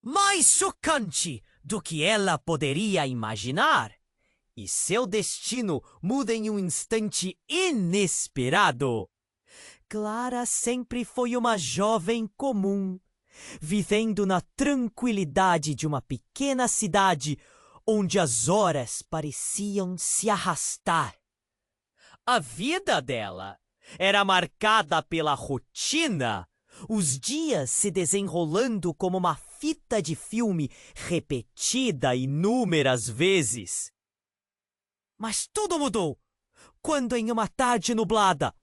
mais chocante do que ela poderia imaginar. E seu destino muda em um instante inesperado. Clara sempre foi uma jovem comum, vivendo na tranquilidade de uma pequena cidade onde as horas pareciam se arrastar. A vida dela era marcada pela rotina, os dias se desenrolando como uma fita de filme repetida inúmeras vezes. Mas tudo mudou quando, em uma tarde nublada,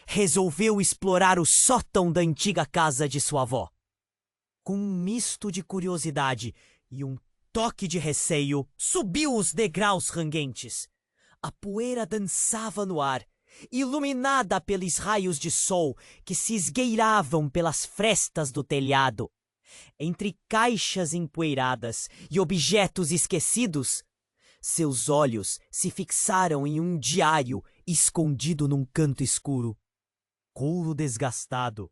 resolveu explorar o sótão da antiga casa de sua avó. Com um misto de curiosidade e um toque de receio, subiu os degraus ranguentes. A poeira dançava no ar, iluminada pelos raios de sol que se esgueiravam pelas frestas do telhado. Entre caixas empoeiradas e objetos esquecidos, seus olhos se fixaram em um diário escondido num canto escuro. Couro desgastado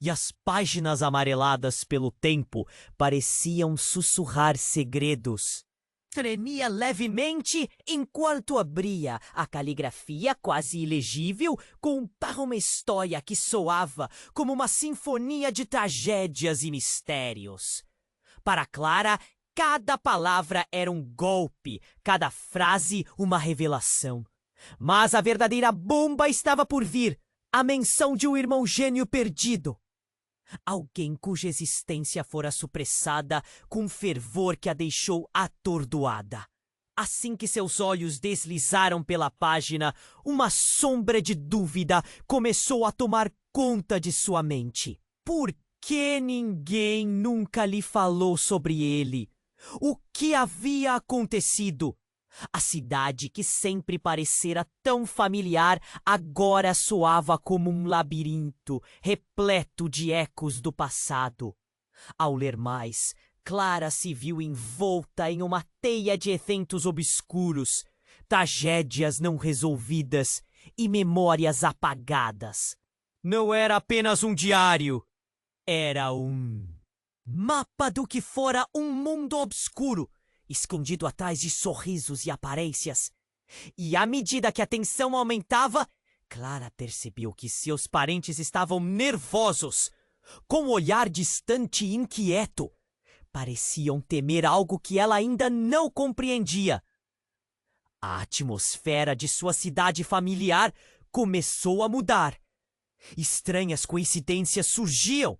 e as páginas amareladas pelo tempo pareciam sussurrar segredos. Tremia levemente enquanto abria a caligrafia quase ilegível para uma história que soava como uma sinfonia de tragédias e mistérios. Para Clara, cada palavra era um golpe, cada frase uma revelação. Mas a verdadeira bomba estava por vir, a menção de um irmão gêmeo perdido. Alguém cuja existência fora supressada com fervor que a deixou atordoada. Assim que seus olhos deslizaram pela página, uma sombra de dúvida começou a tomar conta de sua mente. Por que ninguém nunca lhe falou sobre ele? O que havia acontecido? A cidade que sempre parecera tão familiar agora soava como um labirinto, repleto de ecos do passado. Ao ler mais, Clara se viu envolta em uma teia de eventos obscuros, tragédias não resolvidas e memórias apagadas. Não era apenas um diário, era um mapa do que fora um mundo obscuro, escondido atrás de sorrisos e aparências. E à medida que a tensão aumentava, Clara percebeu que seus parentes estavam nervosos, com um olhar distante e inquieto. Pareciam temer algo que ela ainda não compreendia. A atmosfera de sua cidade familiar começou a mudar. Estranhas coincidências surgiam,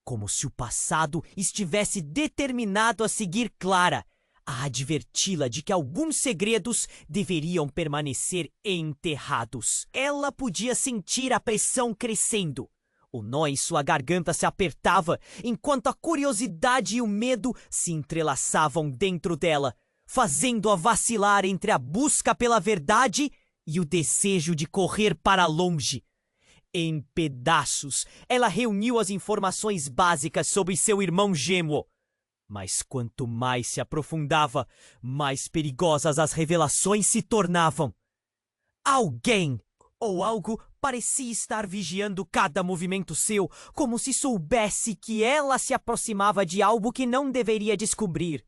como se o passado estivesse determinado a seguir Clara, a adverti-la de que alguns segredos deveriam permanecer enterrados. Ela podia sentir a pressão crescendo. O nó em sua garganta se apertava, enquanto a curiosidade e o medo se entrelaçavam dentro dela, fazendo-a vacilar entre a busca pela verdade e o desejo de correr para longe. Em pedaços, ela reuniu as informações básicas sobre seu irmão gêmeo. Mas quanto mais se aprofundava, mais perigosas as revelações se tornavam. Alguém ou algo parecia estar vigiando cada movimento seu, como se soubesse que ela se aproximava de algo que não deveria descobrir.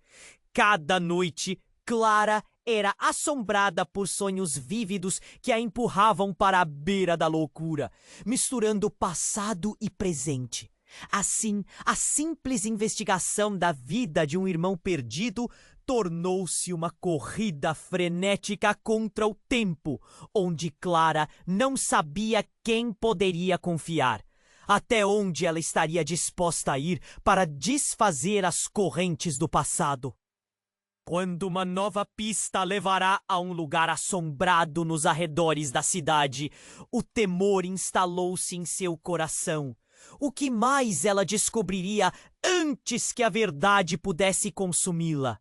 Cada noite, Clara era assombrada por sonhos vívidos que a empurravam para a beira da loucura, misturando passado e presente. Assim, a simples investigação da vida de um irmão perdido tornou-se uma corrida frenética contra o tempo, onde Clara não sabia quem poderia confiar, até onde ela estaria disposta a ir para desfazer as correntes do passado. Quando uma nova pista levará a um lugar assombrado nos arredores da cidade, o temor instalou-se em seu coração. O que mais ela descobriria antes que a verdade pudesse consumi-la?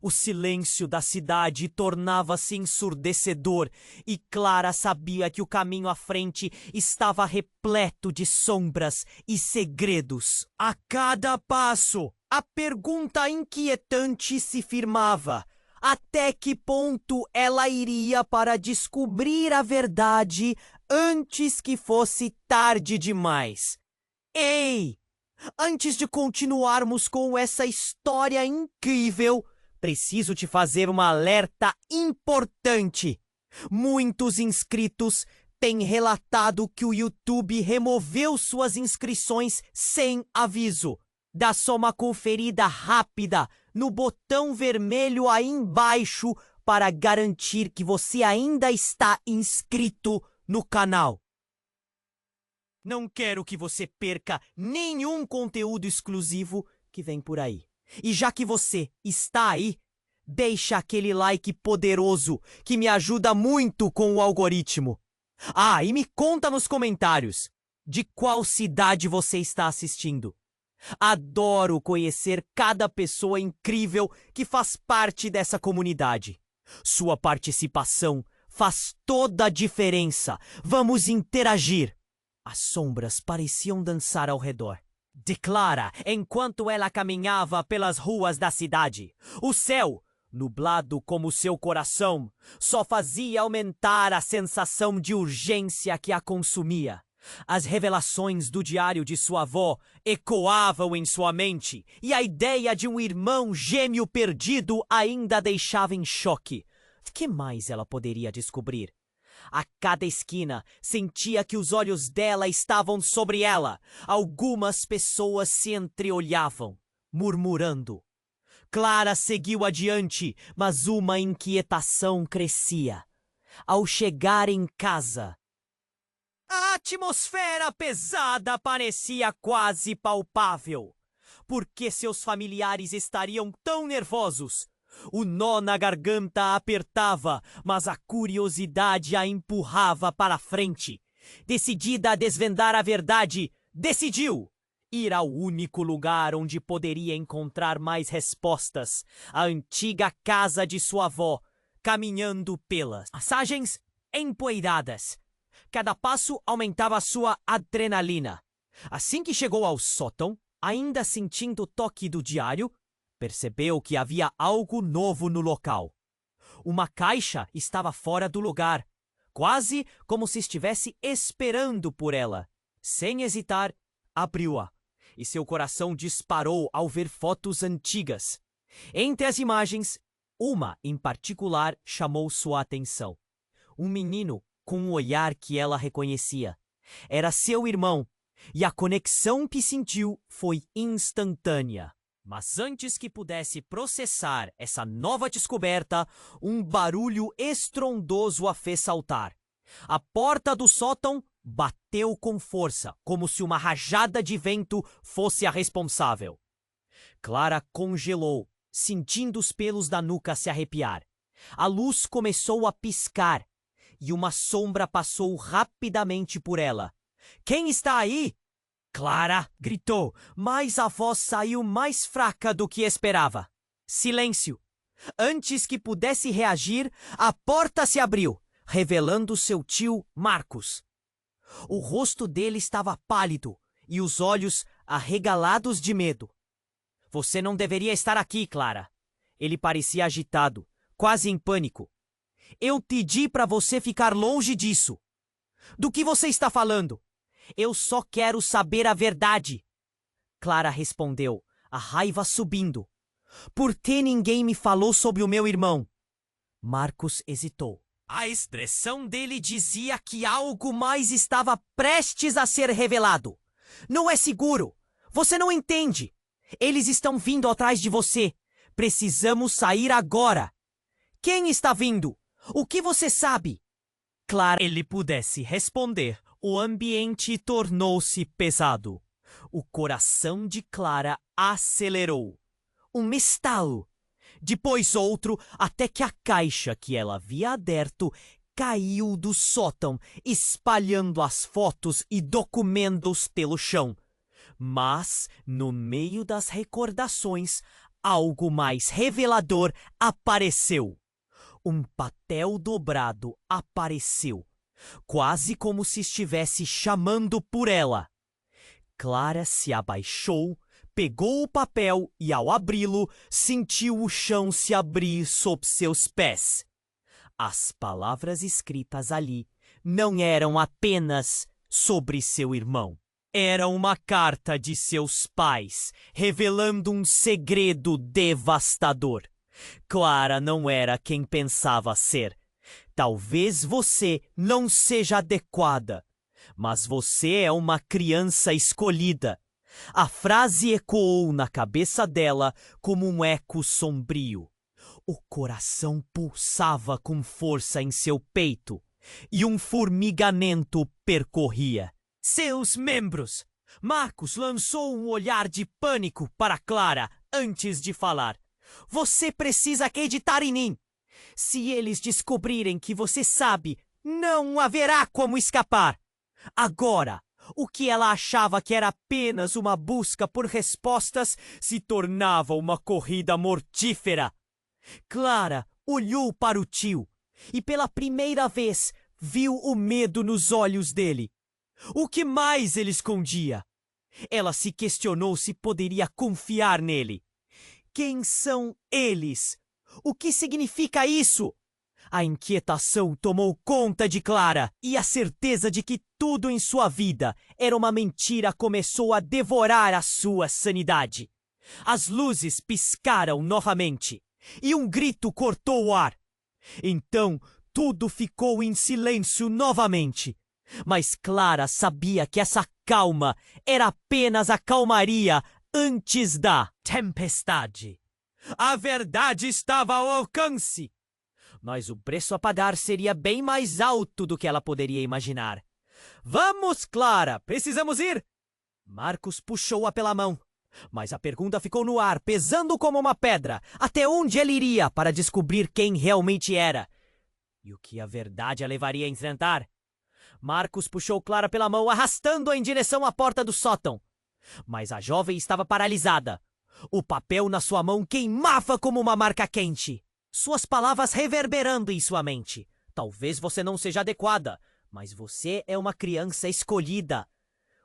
O silêncio da cidade tornava-se ensurdecedor e Clara sabia que o caminho à frente estava repleto de sombras e segredos. A cada passo, a pergunta inquietante se firmava: até que ponto ela iria para descobrir a verdade antes que fosse tarde demais? Ei! Antes de continuarmos com essa história incrível, preciso te fazer um alerta importante. Muitos inscritos têm relatado que o YouTube removeu suas inscrições sem aviso. Dá só uma conferida rápida no botão vermelho aí embaixo para garantir que você ainda está inscrito no canal. Não quero que você perca nenhum conteúdo exclusivo que vem por aí. E já que você está aí, deixa aquele like poderoso que me ajuda muito com o algoritmo. Ah, e me conta nos comentários de qual cidade você está assistindo. Adoro conhecer cada pessoa incrível que faz parte dessa comunidade. Sua participação faz toda a diferença. Vamos interagir. As sombras pareciam dançar ao redor de Clara enquanto ela caminhava pelas ruas da cidade. O céu, nublado como seu coração, só fazia aumentar a sensação de urgência que a consumia. As revelações do diário de sua avó ecoavam em sua mente, e a ideia de um irmão gêmeo perdido ainda a deixava em choque. O que mais ela poderia descobrir? A cada esquina, sentia que os olhos dela estavam sobre ela. Algumas pessoas se entreolhavam, murmurando. Clara seguiu adiante, mas uma inquietação crescia. Ao chegar em casa, a atmosfera pesada parecia quase palpável. Por que seus familiares estariam tão nervosos? O nó na garganta a apertava, mas a curiosidade a empurrava para frente. Decidida a desvendar a verdade, decidiu ir ao único lugar onde poderia encontrar mais respostas, a antiga casa de sua avó, caminhando pelas passagens empoeiradas. Cada passo aumentava sua adrenalina. Assim que chegou ao sótão, ainda sentindo o toque do diário, percebeu que havia algo novo no local. Uma caixa estava fora do lugar, quase como se estivesse esperando por ela. Sem hesitar, abriu-a, e seu coração disparou ao ver fotos antigas. Entre as imagens, uma em particular chamou sua atenção. Um menino com um olhar que ela reconhecia. Era seu irmão, e a conexão que sentiu foi instantânea. Mas antes que pudesse processar essa nova descoberta, um barulho estrondoso a fez saltar. A porta do sótão bateu com força, como se uma rajada de vento fosse a responsável. Clara congelou, sentindo os pelos da nuca se arrepiar. A luz começou a piscar, e uma sombra passou rapidamente por ela. "Quem está aí?" Clara gritou, mas a voz saiu mais fraca do que esperava. Silêncio. Antes que pudesse reagir, a porta se abriu, revelando seu tio Marcos. O rosto dele estava pálido e os olhos arregalados de medo. "Você não deveria estar aqui, Clara." Ele parecia agitado, quase em pânico. "Eu pedi para você ficar longe disso." "Do que você está falando?" "Eu só quero saber a verdade." Clara respondeu, a raiva subindo. "Por que ninguém me falou sobre o meu irmão?" Marcos hesitou. A expressão dele dizia que algo mais estava prestes a ser revelado. "Não é seguro. Você não entende. Eles estão vindo atrás de você. Precisamos sair agora." "Quem está vindo? O que você sabe?" Clara, ele pudesse responder, o ambiente tornou-se pesado. O coração de Clara acelerou. Um estalo. Depois outro, até que a caixa que ela havia aberto caiu do sótão, espalhando as fotos e documentos pelo chão. Mas, no meio das recordações, algo mais revelador apareceu. Um papel dobrado apareceu, quase como se estivesse chamando por ela. Clara se abaixou, pegou o papel e, ao abri-lo, sentiu o chão se abrir sob seus pés. As palavras escritas ali não eram apenas sobre seu irmão. Era uma carta de seus pais, revelando um segredo devastador. Clara não era quem pensava ser. Talvez você não seja adequada, mas você é uma criança escolhida. A frase ecoou na cabeça dela como um eco sombrio. O coração pulsava com força em seu peito e um formigamento percorria seus membros. Marcos lançou um olhar de pânico para Clara antes de falar. Você precisa acreditar em mim. Se eles descobrirem que você sabe, não haverá como escapar. Agora, o que ela achava que era apenas uma busca por respostas se tornava uma corrida mortífera. Clara olhou para o tio e pela primeira vez viu o medo nos olhos dele. O que mais ele escondia? Ela se questionou se poderia confiar nele. Quem são eles? O que significa isso? A inquietação tomou conta de Clara e a certeza de que tudo em sua vida era uma mentira começou a devorar a sua sanidade. As luzes piscaram novamente e um grito cortou o ar. Então tudo ficou em silêncio novamente. Mas Clara sabia que essa calma era apenas a calmaria antes da tempestade. A verdade estava ao alcance. Mas o preço a pagar seria bem mais alto do que ela poderia imaginar. Vamos, Clara, precisamos ir! Marcos puxou-a pela mão. Mas a pergunta ficou no ar, pesando como uma pedra. Até onde ele iria para descobrir quem realmente era? E o que a verdade a levaria a enfrentar? Marcos puxou Clara pela mão, arrastando-a em direção à porta do sótão. Mas a jovem estava paralisada. O papel na sua mão queimava como uma marca quente. Suas palavras reverberando em sua mente. Talvez você não seja adequada, mas você é uma criança escolhida.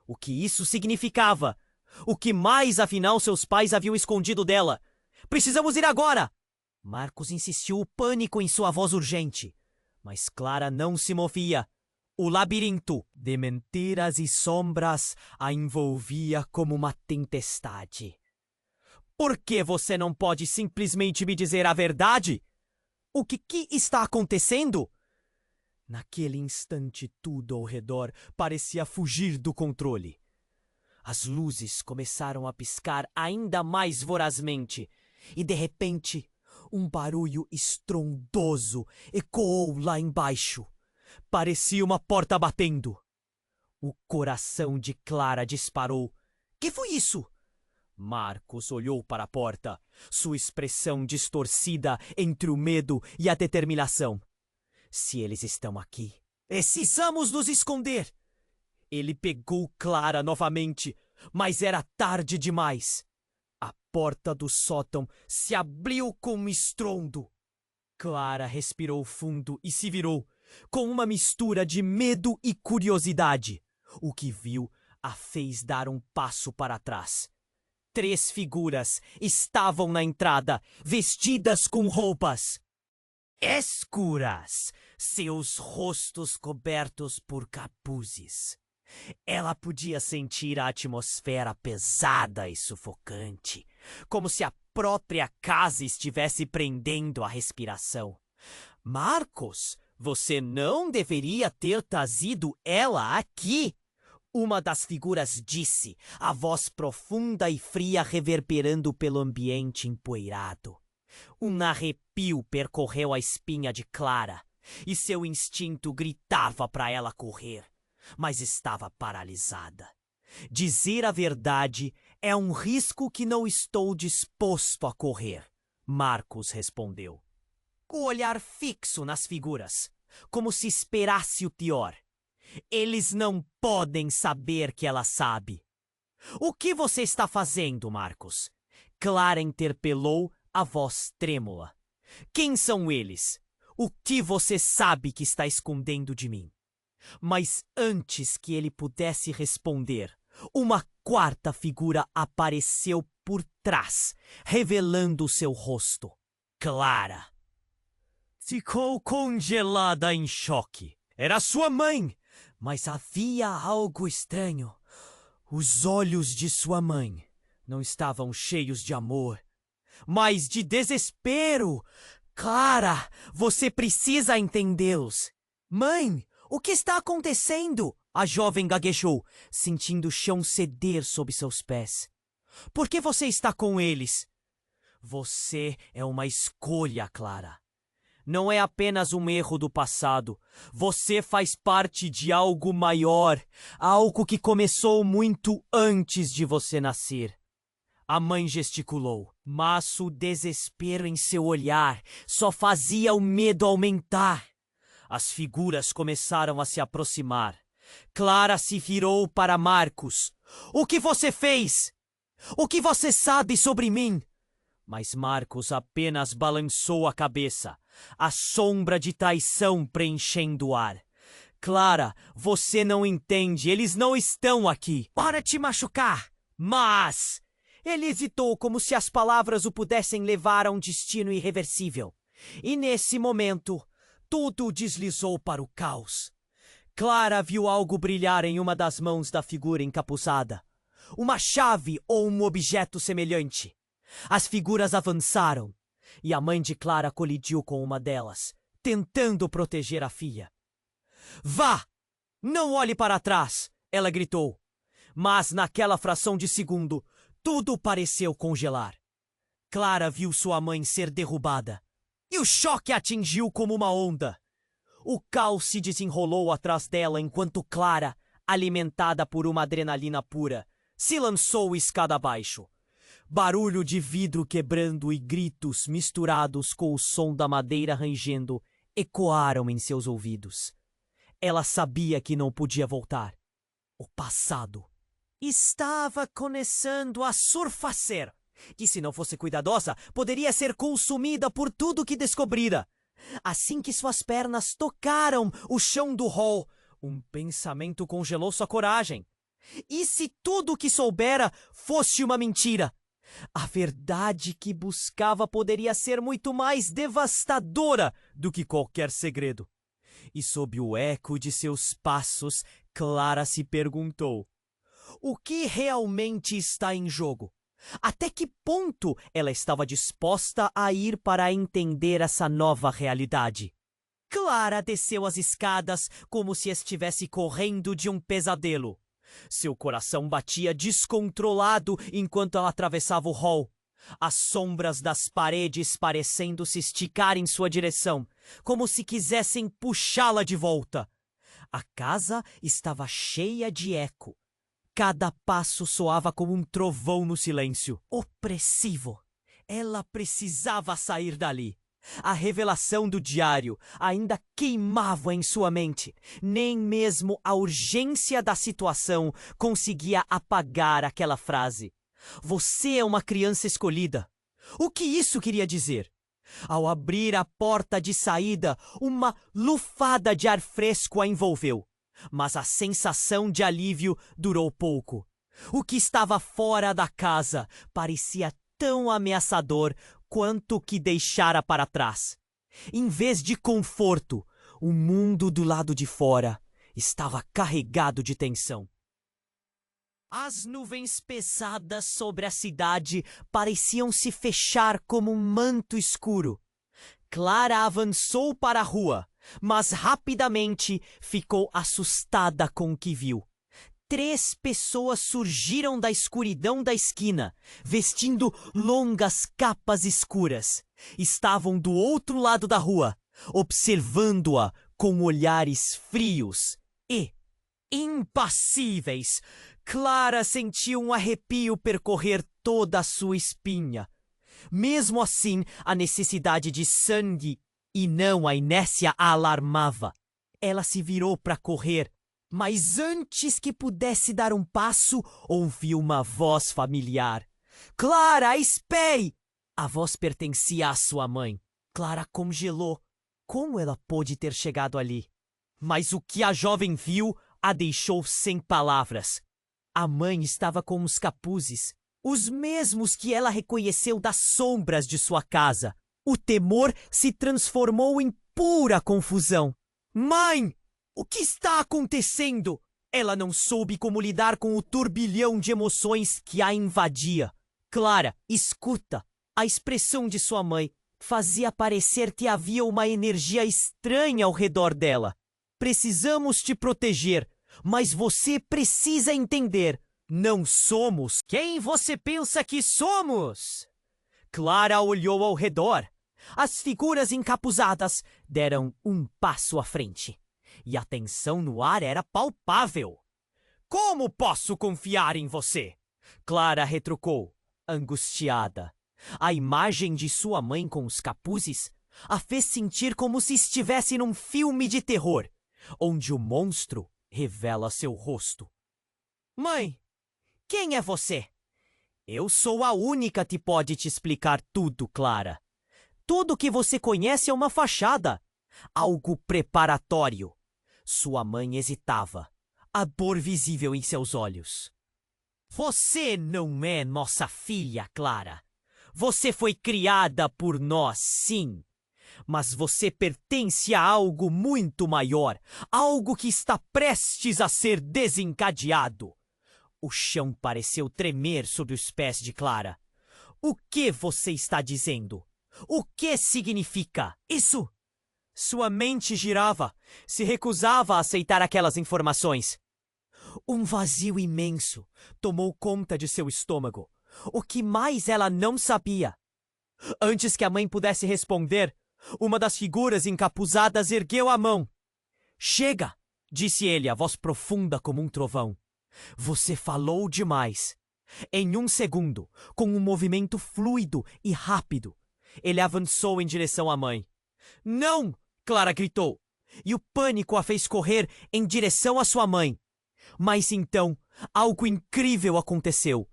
O que isso significava? O que mais, afinal, seus pais haviam escondido dela? Precisamos ir agora! Marcos insistiu, o pânico em sua voz urgente. Mas Clara não se movia. O labirinto de mentiras e sombras a envolvia como uma tempestade. Por que você não pode simplesmente me dizer a verdade? O que está acontecendo? Naquele instante, tudo ao redor parecia fugir do controle. As luzes começaram a piscar ainda mais vorazmente e, de repente, um barulho estrondoso ecoou lá embaixo. Parecia uma porta batendo. O coração de Clara disparou. Que foi isso? Marcos olhou para a porta, sua expressão distorcida entre o medo e a determinação. Se eles estão aqui, precisamos nos esconder! Ele pegou Clara novamente, mas era tarde demais. A porta do sótão se abriu com um estrondo. Clara respirou fundo e se virou, com uma mistura de medo e curiosidade. O que viu a fez dar um passo para trás. 3 figuras estavam na entrada, vestidas com roupas escuras, seus rostos cobertos por capuzes. Ela podia sentir a atmosfera pesada e sufocante, como se a própria casa estivesse prendendo a respiração. Marcos, você não deveria ter trazido ela aqui. Uma das figuras disse, a voz profunda e fria reverberando pelo ambiente empoeirado. Um arrepio percorreu a espinha de Clara, e seu instinto gritava para ela correr, mas estava paralisada. Dizer a verdade é um risco que não estou disposto a correr, Marcos respondeu. O olhar fixo nas figuras, como se esperasse o pior. Eles não podem saber que ela sabe. O que você está fazendo, Marcos? Clara interpelou, a voz trêmula. Quem são eles? O que você sabe que está escondendo de mim? Mas antes que ele pudesse responder, uma quarta figura apareceu por trás, revelando seu rosto. Clara ficou congelada em choque. Era sua mãe! Mas havia algo estranho. Os olhos de sua mãe não estavam cheios de amor, mas de desespero. Clara, você precisa entendê-los. Mãe, o que está acontecendo? A jovem gaguejou, sentindo o chão ceder sob seus pés. Por que você está com eles? Você é uma escolha, Clara. Não é apenas um erro do passado. Você faz parte de algo maior, algo que começou muito antes de você nascer. A mãe gesticulou, mas o desespero em seu olhar só fazia o medo aumentar. As figuras começaram a se aproximar. Clara se virou para Marcos. O que você fez? O que você sabe sobre mim? Mas Marcos apenas balançou a cabeça, a sombra de traição preenchendo o ar. Clara, você não entende, eles não estão aqui. Para te machucar! Mas... Ele hesitou como se as palavras o pudessem levar a um destino irreversível. E nesse momento, tudo deslizou para o caos. Clara viu algo brilhar em uma das mãos da figura encapuzada. Uma chave ou um objeto semelhante. As figuras avançaram, e a mãe de Clara colidiu com uma delas, tentando proteger a filha. Vá! Não olhe para trás! Ela gritou. Mas naquela fração de segundo, tudo pareceu congelar. Clara viu sua mãe ser derrubada, e o choque a atingiu como uma onda. O caos se desenrolou atrás dela enquanto Clara, alimentada por uma adrenalina pura, se lançou escada abaixo. Barulho de vidro quebrando e gritos misturados com o som da madeira rangendo ecoaram em seus ouvidos. Ela sabia que não podia voltar. O passado estava começando a surfacer, que se não fosse cuidadosa, poderia ser consumida por tudo que descobrira. Assim que suas pernas tocaram o chão do hall, um pensamento congelou sua coragem. E se tudo o que soubera fosse uma mentira? A verdade que buscava poderia ser muito mais devastadora do que qualquer segredo. E sob o eco de seus passos, Clara se perguntou: o que realmente está em jogo? Até que ponto ela estava disposta a ir para entender essa nova realidade? Clara desceu as escadas como se estivesse correndo de um pesadelo. Seu coração batia descontrolado enquanto ela atravessava o hall. As sombras das paredes parecendo se esticar em sua direção, como se quisessem puxá-la de volta. A casa estava cheia de eco. Cada passo soava como um trovão no silêncio. Opressivo. Ela precisava sair dali. A revelação do diário ainda queimava em sua mente. Nem mesmo a urgência da situação conseguia apagar aquela frase. Você é uma criança escolhida. O que isso queria dizer? Ao abrir a porta de saída, uma lufada de ar fresco a envolveu. Mas a sensação de alívio durou pouco. O que estava fora da casa parecia tão ameaçador quanto o que deixara para trás. Em vez de conforto, o mundo do lado de fora estava carregado de tensão. As nuvens pesadas sobre a cidade pareciam se fechar como um manto escuro. Clara avançou para a rua, mas rapidamente ficou assustada com o que viu. 3 pessoas surgiram da escuridão da esquina, vestindo longas capas escuras. Estavam do outro lado da rua, observando-a com olhares frios e impassíveis. Clara sentiu um arrepio percorrer toda a sua espinha. Mesmo assim, a necessidade de sangue e não a inércia a alarmava. Ela se virou para correr, mas antes que pudesse dar um passo, ouviu uma voz familiar. Clara, espere! A voz pertencia à sua mãe. Clara congelou. Como ela pôde ter chegado ali? Mas o que a jovem viu a deixou sem palavras. A mãe estava com os capuzes, os mesmos que ela reconheceu das sombras de sua casa. O temor se transformou em pura confusão. Mãe! O que está acontecendo? Ela não soube como lidar com o turbilhão de emoções que a invadia. Clara, escuta. A expressão de sua mãe fazia parecer que havia uma energia estranha ao redor dela. Precisamos te proteger, mas você precisa entender. Não somos quem você pensa que somos. Clara olhou ao redor. As figuras encapuzadas deram um passo à frente. E a tensão no ar era palpável. Como posso confiar em você? Clara retrucou, angustiada. A imagem de sua mãe com os capuzes a fez sentir como se estivesse num filme de terror, onde o monstro revela seu rosto. Mãe, quem é você? Eu sou a única que pode te explicar tudo, Clara. Tudo que você conhece é uma fachada, algo preparatório. Sua mãe hesitava, a dor visível em seus olhos. Você não é nossa filha, Clara. Você foi criada por nós, sim. Mas você pertence a algo muito maior, algo que está prestes a ser desencadeado. O chão pareceu tremer sob os pés de Clara. O que você está dizendo? O que significa isso? Sua mente girava, se recusava a aceitar aquelas informações. Um vazio imenso tomou conta de seu estômago. O que mais ela não sabia? Antes que a mãe pudesse responder, uma das figuras encapuzadas ergueu a mão. Chega, disse ele, a voz profunda como um trovão. Você falou demais. Em um segundo, com um movimento fluido e rápido, ele avançou em direção à mãe. Não! Clara gritou, e o pânico a fez correr em direção à sua mãe. Mas então, algo incrível aconteceu.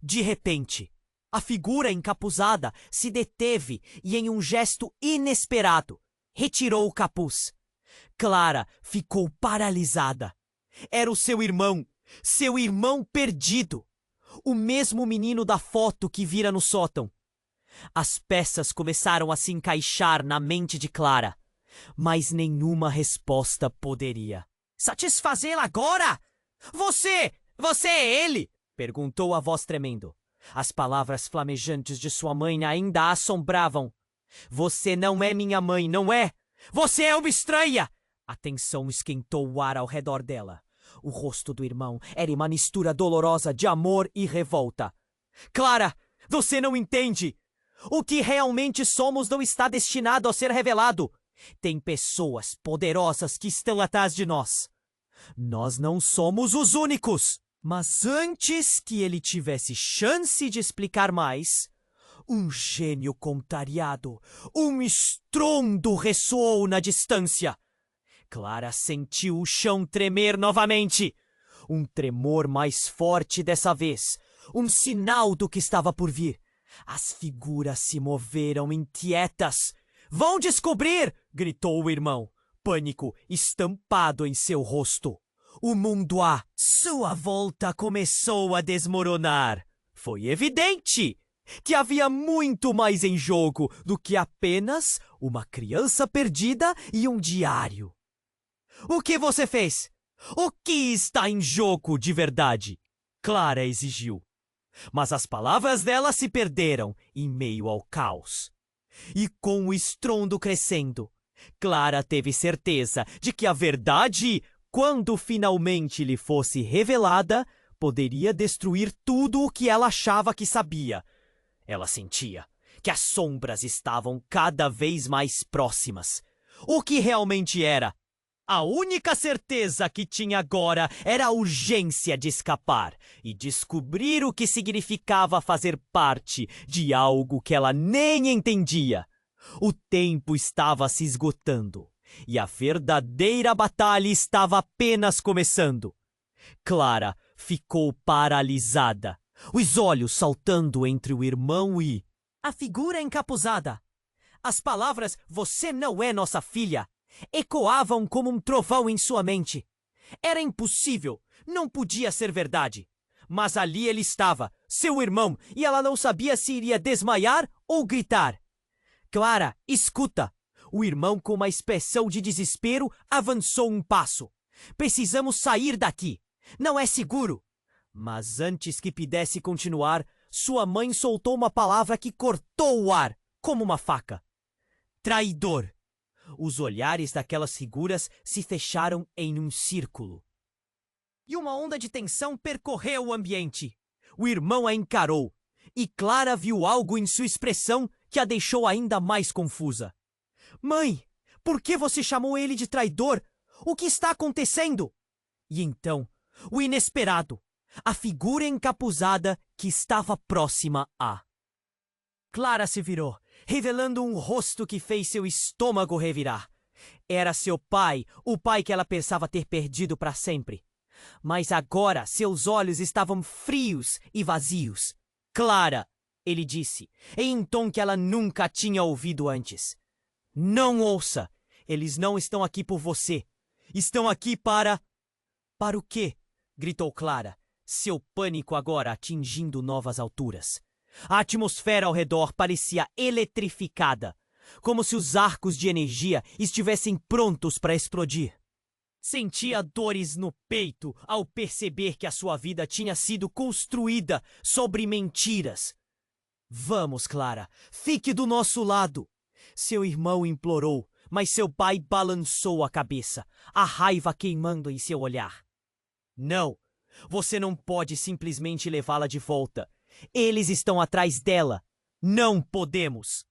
De repente, a figura encapuzada se deteve e, em um gesto inesperado, retirou o capuz. Clara ficou paralisada. Era o seu irmão perdido. O mesmo menino da foto que vira no sótão. As peças começaram a se encaixar na mente de Clara, mas nenhuma resposta poderia satisfazê-la agora. Você é ele? Perguntou a voz tremendo. As palavras flamejantes de sua mãe ainda a assombravam. Você não é minha mãe, não é? Você é uma estranha! A tensão esquentou o ar ao redor dela. O rosto do irmão era uma mistura dolorosa de amor e revolta. Clara, você não entende! O que realmente somos não está destinado a ser revelado. Tem pessoas poderosas que estão atrás de nós. Nós não somos os únicos. Mas antes que ele tivesse chance de explicar mais, um gênio contrariado, um estrondo ressoou na distância. Clara sentiu o chão tremer novamente. Um tremor mais forte dessa vez. Um sinal do que estava por vir. As figuras se moveram inquietas. Vão descobrir! Gritou o irmão, pânico estampado em seu rosto. O mundo à sua volta começou a desmoronar. Foi evidente que havia muito mais em jogo do que apenas uma criança perdida e um diário. O que você fez? O que está em jogo de verdade? Clara exigiu. Mas as palavras dela se perderam em meio ao caos. E com o estrondo crescendo, Clara teve certeza de que a verdade, quando finalmente lhe fosse revelada, poderia destruir tudo o que ela achava que sabia. Ela sentia que as sombras estavam cada vez mais próximas. O que realmente era? A única certeza que tinha agora era a urgência de escapar e descobrir o que significava fazer parte de algo que ela nem entendia. O tempo estava se esgotando e a verdadeira batalha estava apenas começando. Clara ficou paralisada, os olhos saltando entre o irmão e a figura encapuzada. As palavras "você não é nossa filha" ecoavam como um trovão em sua mente. Era impossível, não podia ser verdade. Mas ali ele estava, seu irmão, e ela não sabia se iria desmaiar ou gritar. Clara, escuta! O irmão, com uma expressão de desespero, avançou um passo. Precisamos sair daqui. Não é seguro. Mas antes que pudesse continuar, sua mãe soltou uma palavra que cortou o ar, como uma faca. Traidor. Os olhares daquelas figuras se fecharam em um círculo. E uma onda de tensão percorreu o ambiente. O irmão a encarou, e Clara viu algo em sua expressão que a deixou ainda mais confusa. Mãe, por que você chamou ele de traidor? O que está acontecendo? E então, o inesperado, a figura encapuzada que estava próxima a. Clara se virou, revelando um rosto que fez seu estômago revirar. Era seu pai, o pai que ela pensava ter perdido para sempre. Mas agora seus olhos estavam frios e vazios. Clara, ele disse, em um tom que ela nunca tinha ouvido antes. Não ouça! Eles não estão aqui por você. Estão aqui para... Para o quê? Gritou Clara, seu pânico agora atingindo novas alturas. A atmosfera ao redor parecia eletrificada, como se os arcos de energia estivessem prontos para explodir. Sentia dores no peito ao perceber que a sua vida tinha sido construída sobre mentiras. Vamos, Clara, fique do nosso lado. Seu irmão implorou, mas seu pai balançou a cabeça, a raiva queimando em seu olhar. Não, você não pode simplesmente levá-la de volta. Eles estão atrás dela. Não podemos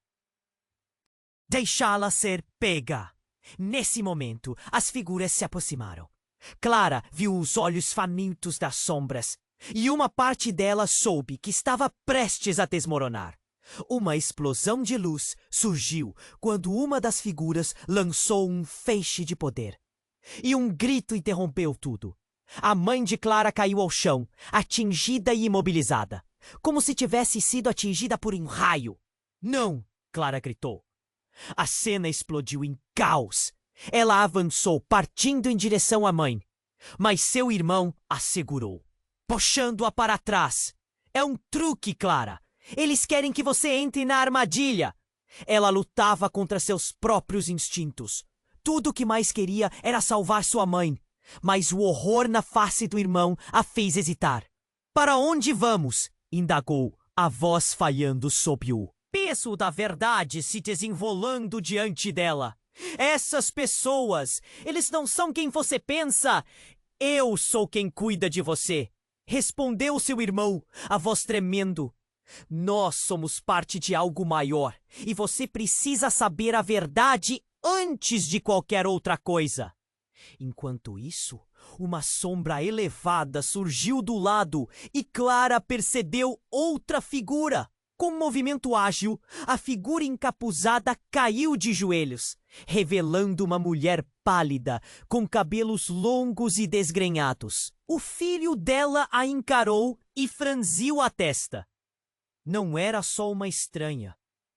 deixá-la ser pega. Nesse momento, as figuras se aproximaram. Clara viu os olhos famintos das sombras, e uma parte dela soube que estava prestes a desmoronar. Uma explosão de luz surgiu quando uma das figuras lançou um feixe de poder. E um grito interrompeu tudo. A mãe de Clara caiu ao chão, atingida e imobilizada, como se tivesse sido atingida por um raio. Não! Clara gritou. A cena explodiu em caos. Ela avançou, partindo em direção à mãe. Mas seu irmão a segurou, puxando-a para trás. É um truque, Clara. Eles querem que você entre na armadilha. Ela lutava contra seus próprios instintos. Tudo o que mais queria era salvar sua mãe. Mas o horror na face do irmão a fez hesitar. Para onde vamos? Indagou, a voz falhando sob o peso da verdade se desenrolando diante dela. Essas pessoas, eles não são quem você pensa. Eu sou quem cuida de você. Respondeu seu irmão, a voz tremendo. Nós somos parte de algo maior e você precisa saber a verdade antes de qualquer outra coisa. Enquanto isso, uma sombra elevada surgiu do lado e Clara percebeu outra figura. Com um movimento ágil, a figura encapuzada caiu de joelhos, revelando uma mulher pálida, com cabelos longos e desgrenhados. O filho dela a encarou e franziu a testa. Não era só uma estranha.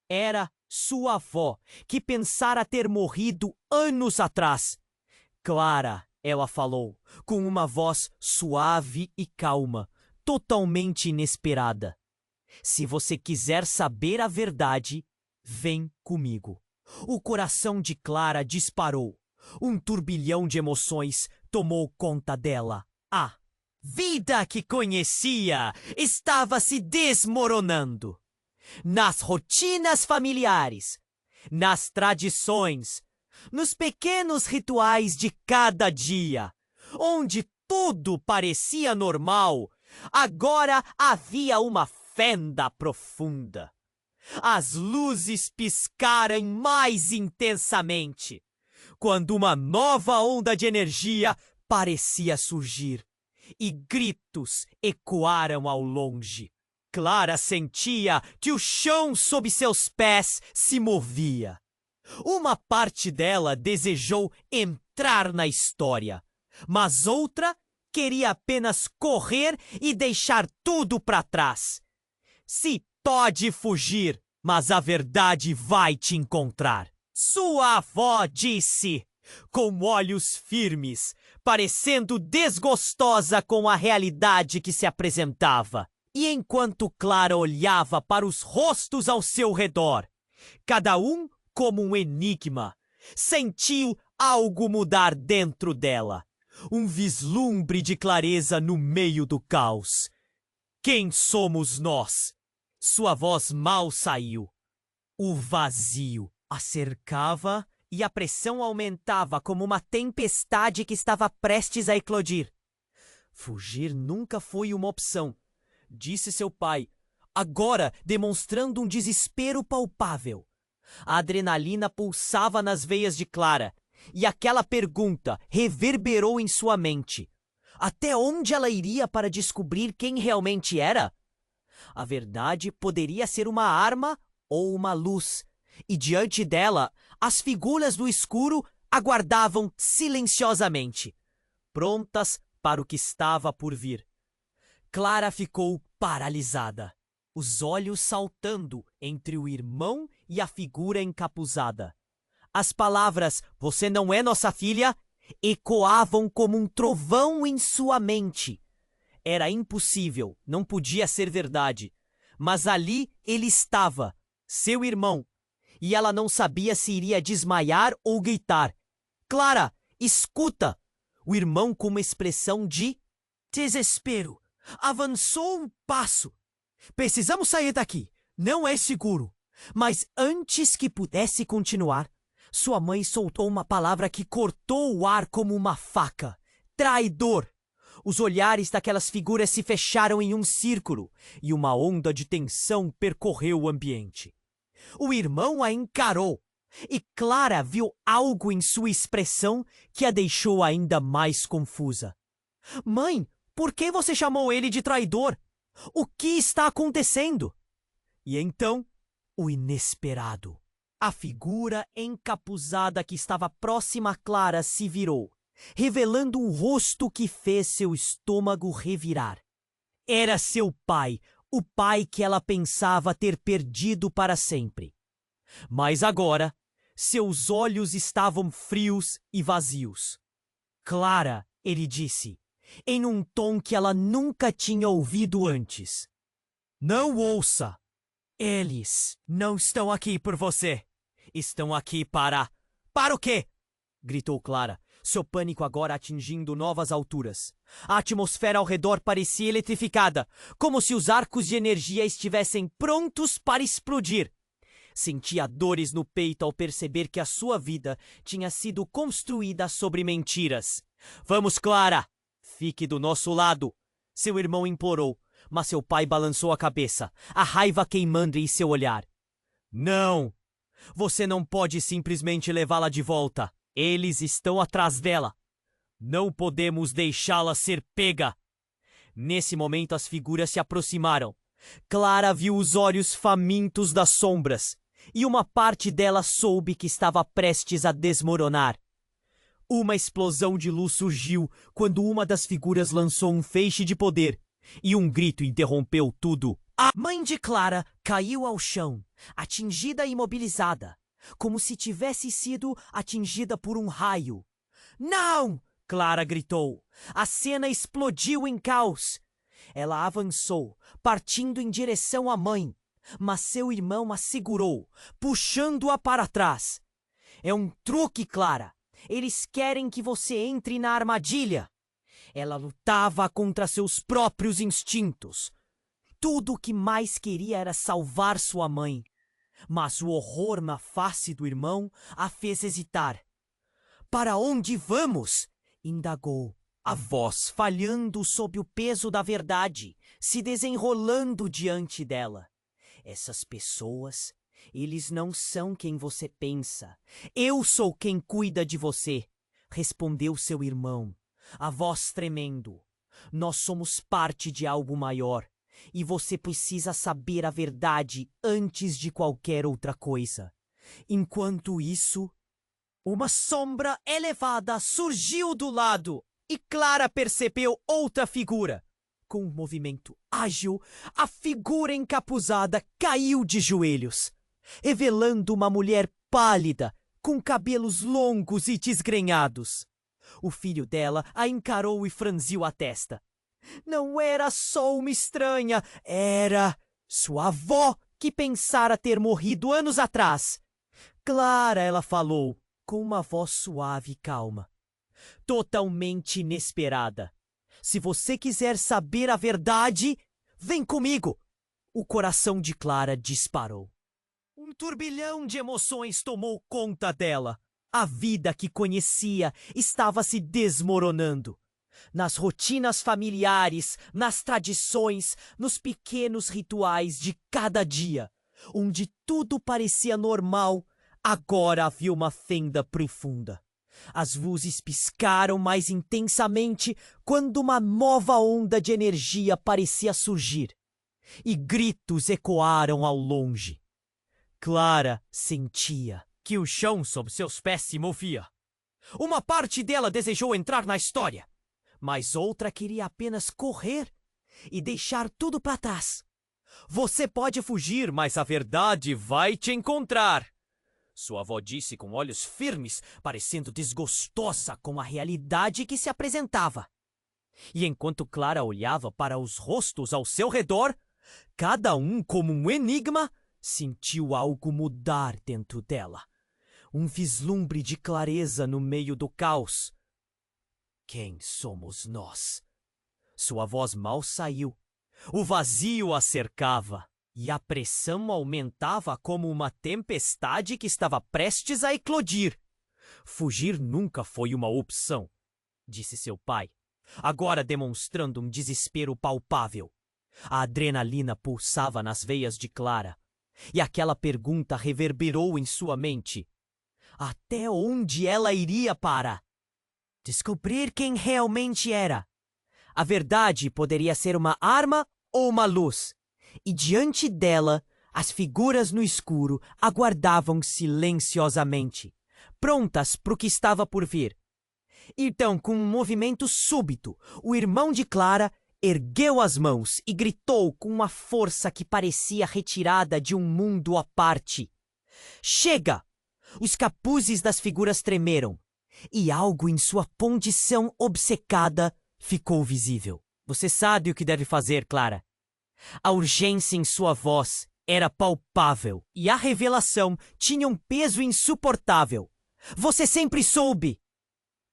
Era sua avó, que pensara ter morrido anos atrás. Clara, ela falou, com uma voz suave e calma, totalmente inesperada. Se você quiser saber a verdade, vem comigo. O coração de Clara disparou. Um turbilhão de emoções tomou conta dela. A vida que conhecia estava se desmoronando. Nas rotinas familiares, nas tradições, nos pequenos rituais de cada dia, onde tudo parecia normal, agora havia uma fenda profunda. As luzes piscaram mais intensamente, quando uma nova onda de energia parecia surgir, e gritos ecoaram ao longe. Clara sentia que o chão sob seus pés se movia. Uma parte dela desejou entrar na história, mas outra queria apenas correr e deixar tudo para trás. Se pode fugir, mas a verdade vai te encontrar. Sua avó disse, com olhos firmes, parecendo desgostosa com a realidade que se apresentava. E enquanto Clara olhava para os rostos ao seu redor, cada um como um enigma, sentiu algo mudar dentro dela. um vislumbre de clareza no meio do caos. Quem somos nós? Sua voz mal saiu. O vazio a cercava e a pressão aumentava como uma tempestade que estava prestes a eclodir. Fugir nunca foi uma opção, disse seu pai, agora demonstrando um desespero palpável. A adrenalina pulsava nas veias de Clara, e aquela pergunta reverberou em sua mente. Até onde ela iria para descobrir quem realmente era? A verdade poderia ser uma arma ou uma luz, e diante dela, as figuras do escuro aguardavam silenciosamente, prontas para o que estava por vir. Clara ficou paralisada, os olhos saltando entre o irmão e a figura encapuzada. As palavras "Você não é nossa filha" ecoavam como um trovão em sua mente. Era impossível, não podia ser verdade. Mas ali ele estava, seu irmão, e ela não sabia se iria desmaiar ou gritar. "Clara, escuta!" O irmão, com uma expressão de desespero, avançou um passo. "Precisamos sair daqui. Não é seguro." Mas antes que pudesse continuar, sua mãe soltou uma palavra que cortou o ar como uma faca. Traidor! Os olhares daquelas figuras se fecharam em um círculo e uma onda de tensão percorreu o ambiente. O irmão a encarou e Clara viu algo em sua expressão que a deixou ainda mais confusa. "Mãe, por que você chamou ele de traidor? O que está acontecendo?" E então, o inesperado. A figura encapuzada que estava próxima a Clara se virou, revelando um rosto que fez seu estômago revirar. Era seu pai, o pai que ela pensava ter perdido para sempre. Mas agora, seus olhos estavam frios e vazios. "Clara", ele disse, em um tom que ela nunca tinha ouvido antes. "Não ouça! Eles não estão aqui por você. Estão aqui para... Para o quê?" gritou Clara, seu pânico agora atingindo novas alturas. A atmosfera ao redor parecia eletrificada, como se os arcos de energia estivessem prontos para explodir. Sentia dores no peito ao perceber que a sua vida tinha sido construída sobre mentiras. "Vamos, Clara! Fique do nosso lado!" Seu irmão implorou, mas seu pai balançou a cabeça, a raiva queimando em seu olhar. "Não! Você não pode simplesmente levá-la de volta. Eles estão atrás dela. Não podemos deixá-la ser pega." Nesse momento as figuras se aproximaram. Clara viu os olhos famintos das sombras, e uma parte dela soube que estava prestes a desmoronar. Uma explosão de luz surgiu quando uma das figuras lançou um feixe de poder, e um grito interrompeu tudo. A mãe de Clara caiu ao chão, atingida e imobilizada, como se tivesse sido atingida por um raio. "Não!" Clara gritou. A cena explodiu em caos. Ela avançou, partindo em direção à mãe, mas seu irmão a segurou, puxando-a para trás. "É um truque, Clara. Eles querem que você entre na armadilha." Ela lutava contra seus próprios instintos. Tudo o que mais queria era salvar sua mãe. Mas o horror na face do irmão a fez hesitar. "Para onde vamos?" indagou, a voz falhando sob o peso da verdade, se desenrolando diante dela. "Essas pessoas, eles não são quem você pensa. Eu sou quem cuida de você", respondeu seu irmão, a voz tremendo. "Nós somos parte de algo maior, e você precisa saber a verdade antes de qualquer outra coisa." Enquanto isso, uma sombra elevada surgiu do lado e Clara percebeu outra figura. Com um movimento ágil, a figura encapuzada caiu de joelhos, revelando uma mulher pálida, com cabelos longos e desgrenhados. O filho dela a encarou e franziu a testa. Não era só uma estranha, era sua avó, que pensara ter morrido anos atrás. "Clara", ela falou, com uma voz suave e calma. totalmente inesperada. Se você quiser saber a verdade, vem comigo. O coração de Clara disparou. Um turbilhão de emoções tomou conta dela. A vida que conhecia estava se desmoronando. Nas rotinas familiares, nas tradições, nos pequenos rituais de cada dia, onde tudo parecia normal, agora havia uma fenda profunda. As luzes piscaram mais intensamente quando uma nova onda de energia parecia surgir, e gritos ecoaram ao longe. Clara sentia que o chão sob seus pés se movia. Uma parte dela desejou entrar na história, mas outra queria apenas correr e deixar tudo para trás. Você pode fugir, mas a verdade vai te encontrar. Sua avó disse com olhos firmes, parecendo desgostosa com a realidade que se apresentava. E enquanto Clara olhava para os rostos ao seu redor, cada um como um enigma, sentiu algo mudar dentro dela. Um vislumbre de clareza no meio do caos. Quem somos nós? Sua voz mal saiu. O vazio a cercava. E a pressão aumentava como uma tempestade que estava prestes a eclodir. Fugir nunca foi uma opção, disse seu pai, agora demonstrando um desespero palpável. A adrenalina pulsava nas veias de Clara, e aquela pergunta reverberou em sua mente. Até onde ela iria para? Descobrir quem realmente era. A verdade poderia ser uma arma ou uma luz. E diante dela, as figuras no escuro aguardavam silenciosamente, prontas para o que estava por vir. Então, com um movimento súbito, o irmão de Clara ergueu as mãos e gritou com uma força que parecia retirada de um mundo à parte. Chega! Os capuzes das figuras tremeram, e algo em sua condição obcecada ficou visível. Você sabe o que deve fazer, Clara. A urgência em sua voz era palpável e a revelação tinha um peso insuportável. Você sempre soube!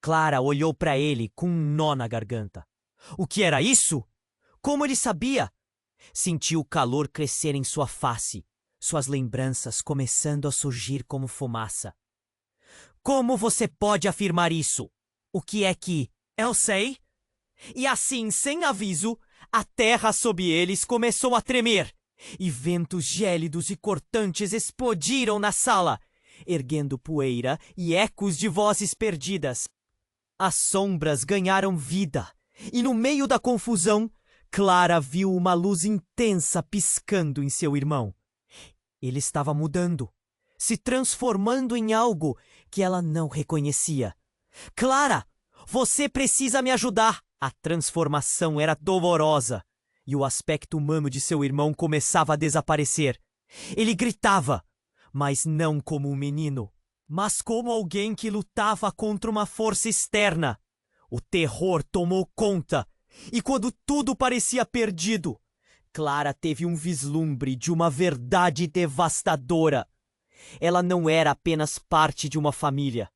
Clara olhou para ele com um nó na garganta. O que era isso? Como ele sabia? Sentiu o calor crescer em sua face, suas lembranças começando a surgir como fumaça. Como você pode afirmar isso? O que é que... Eu sei. E assim, sem aviso, a terra sob eles começou a tremer, e ventos gélidos e cortantes explodiram na sala, erguendo poeira e ecos de vozes perdidas. As sombras ganharam vida, e no meio da confusão, Clara viu uma luz intensa piscando em seu irmão. Ele estava mudando, se transformando em algo que ela não reconhecia. Clara, você precisa me ajudar! A transformação era dolorosa, e o aspecto humano de seu irmão começava a desaparecer. Ele gritava, mas não como um menino, mas como alguém que lutava contra uma força externa. O terror tomou conta, e quando tudo parecia perdido, Clara teve um vislumbre de uma verdade devastadora. Ela não era apenas parte de uma família.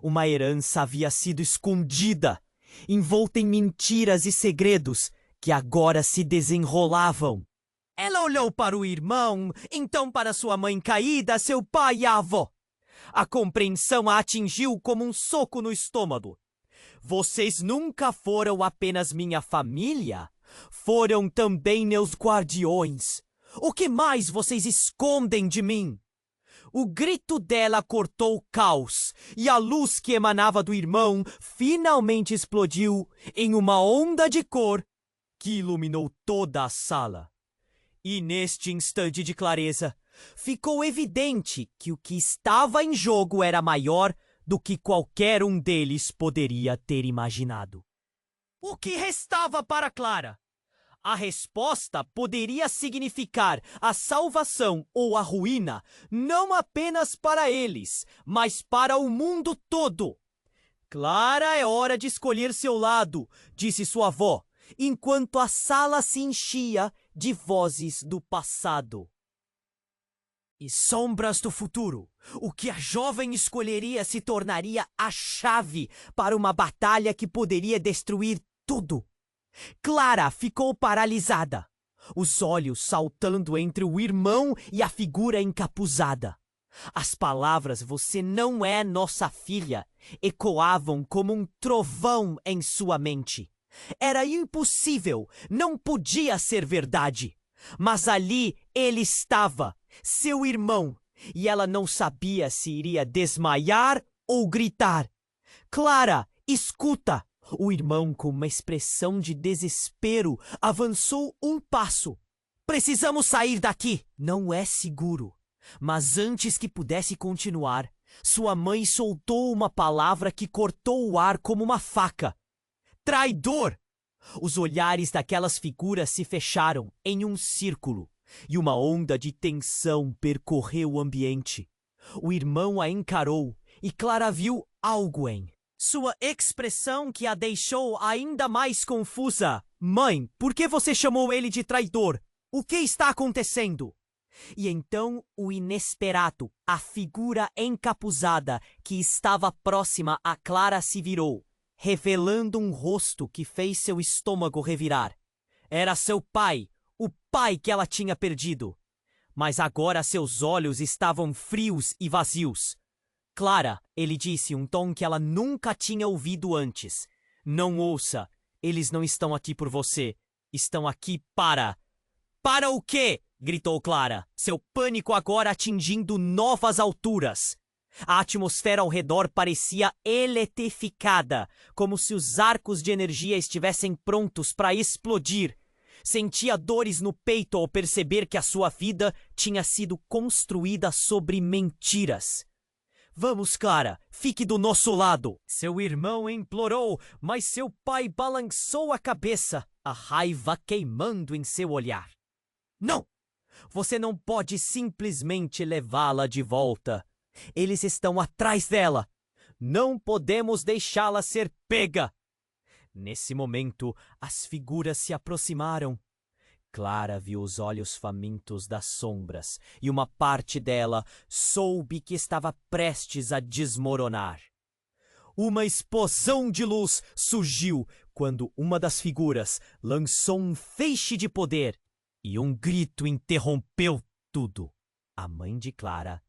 Uma herança havia sido escondida, envolta em mentiras e segredos que agora se desenrolavam. Ela olhou para o irmão, então para sua mãe caída, seu pai e a avó. A compreensão a atingiu como um soco no estômago. Vocês nunca foram apenas minha família, foram também meus guardiões. O que mais vocês escondem de mim? O grito dela cortou o caos, e a luz que emanava do irmão finalmente explodiu em uma onda de cor que iluminou toda a sala. E neste instante de clareza, ficou evidente que o que estava em jogo era maior do que qualquer um deles poderia ter imaginado. O que restava para Clara? A resposta poderia significar a salvação ou a ruína, não apenas para eles, mas para o mundo todo. Clara, é hora de escolher seu lado, disse sua avó, enquanto a sala se enchia de vozes do passado. e sombras do futuro. O que a jovem escolheria se tornaria a chave para uma batalha que poderia destruir tudo. Clara ficou paralisada, os olhos saltando entre o irmão e a figura encapuzada. As palavras "você não é nossa filha" ecoavam como um trovão em sua mente. Era impossível, não podia ser verdade. Mas ali ele estava, seu irmão, e ela não sabia se iria desmaiar ou gritar. "Clara, escuta!" O irmão, com uma expressão de desespero, avançou um passo. "Precisamos sair daqui!" "Não é seguro." Mas antes que pudesse continuar, sua mãe soltou uma palavra que cortou o ar como uma faca. "Traidor!" Os olhares daquelas figuras se fecharam em um círculo, e uma onda de tensão percorreu o ambiente. O irmão a encarou, e Clara viu algo em sua expressão que a deixou ainda mais confusa. "Mãe, por que você chamou ele de traidor? O que está acontecendo?" E então o inesperado, a figura encapuzada que estava próxima a Clara se virou, revelando um rosto que fez seu estômago revirar. Era seu pai, o pai que ela tinha perdido. Mas agora seus olhos estavam frios e vazios. "Clara", ele disse em um tom que ela nunca tinha ouvido antes. "Não ouça, eles não estão aqui por você. Estão aqui para..." "Para o quê?" gritou Clara, seu pânico agora atingindo novas alturas. A atmosfera ao redor parecia eletrificada, como se os arcos de energia estivessem prontos para explodir. Sentia dores no peito ao perceber que a sua vida tinha sido construída sobre mentiras. "Vamos, Clara, fique do nosso lado!" Seu irmão implorou, mas seu pai balançou a cabeça, a raiva queimando em seu olhar. "Não! Você não pode simplesmente levá-la de volta. Eles estão atrás dela. Não podemos deixá-la ser pega." Nesse momento, as figuras se aproximaram. Clara viu os olhos famintos das sombras, e uma parte dela soube que estava prestes a desmoronar. Uma explosão de luz surgiu quando uma das figuras lançou um feixe de poder, e um grito interrompeu tudo. A mãe de Clara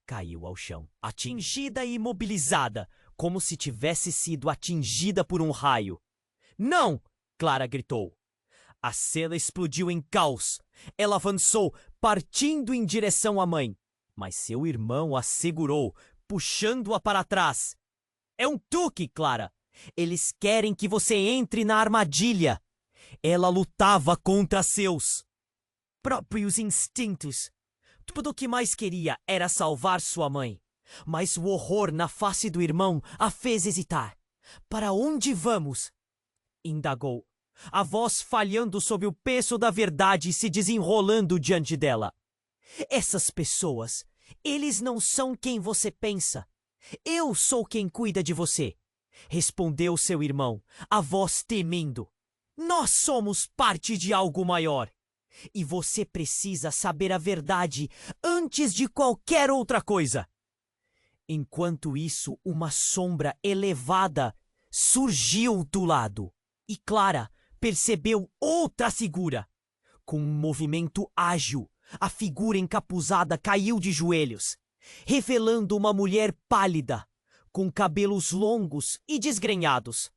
caiu ao chão, atingida e imobilizada, como se tivesse sido atingida por um raio. "Não!" Clara gritou. A cela explodiu em caos. Ela avançou, partindo em direção à mãe, mas seu irmão a segurou, puxando-a para trás. "É um truque, Clara. Eles querem que você entre na armadilha." Ela lutava contra seus próprios instintos. Tudo o que mais queria era salvar sua mãe. Mas o horror na face do irmão a fez hesitar. "Para onde vamos?" indagou, a voz falhando sob o peso da verdade se desenrolando diante dela. "Essas pessoas, eles não são quem você pensa. Eu sou quem cuida de você", respondeu seu irmão, a voz tremendo. "Nós somos parte de algo maior. E você precisa saber a verdade antes de qualquer outra coisa." Enquanto isso, uma sombra elevada surgiu do lado, e Clara percebeu outra figura. Com um movimento ágil, a figura encapuzada caiu de joelhos, revelando uma mulher pálida, com cabelos longos e desgrenhados.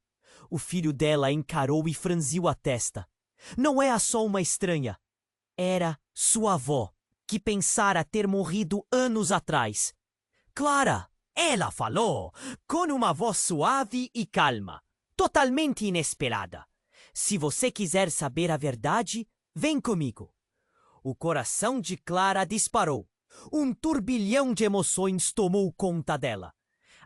O filho dela encarou e franziu a testa. Não era só uma estranha. Era sua avó, que pensara ter morrido anos atrás. "Clara!" ela falou, com uma voz suave e calma, totalmente inesperada. "Se você quiser saber a verdade, vem comigo." O coração de Clara disparou. Um turbilhão de emoções tomou conta dela.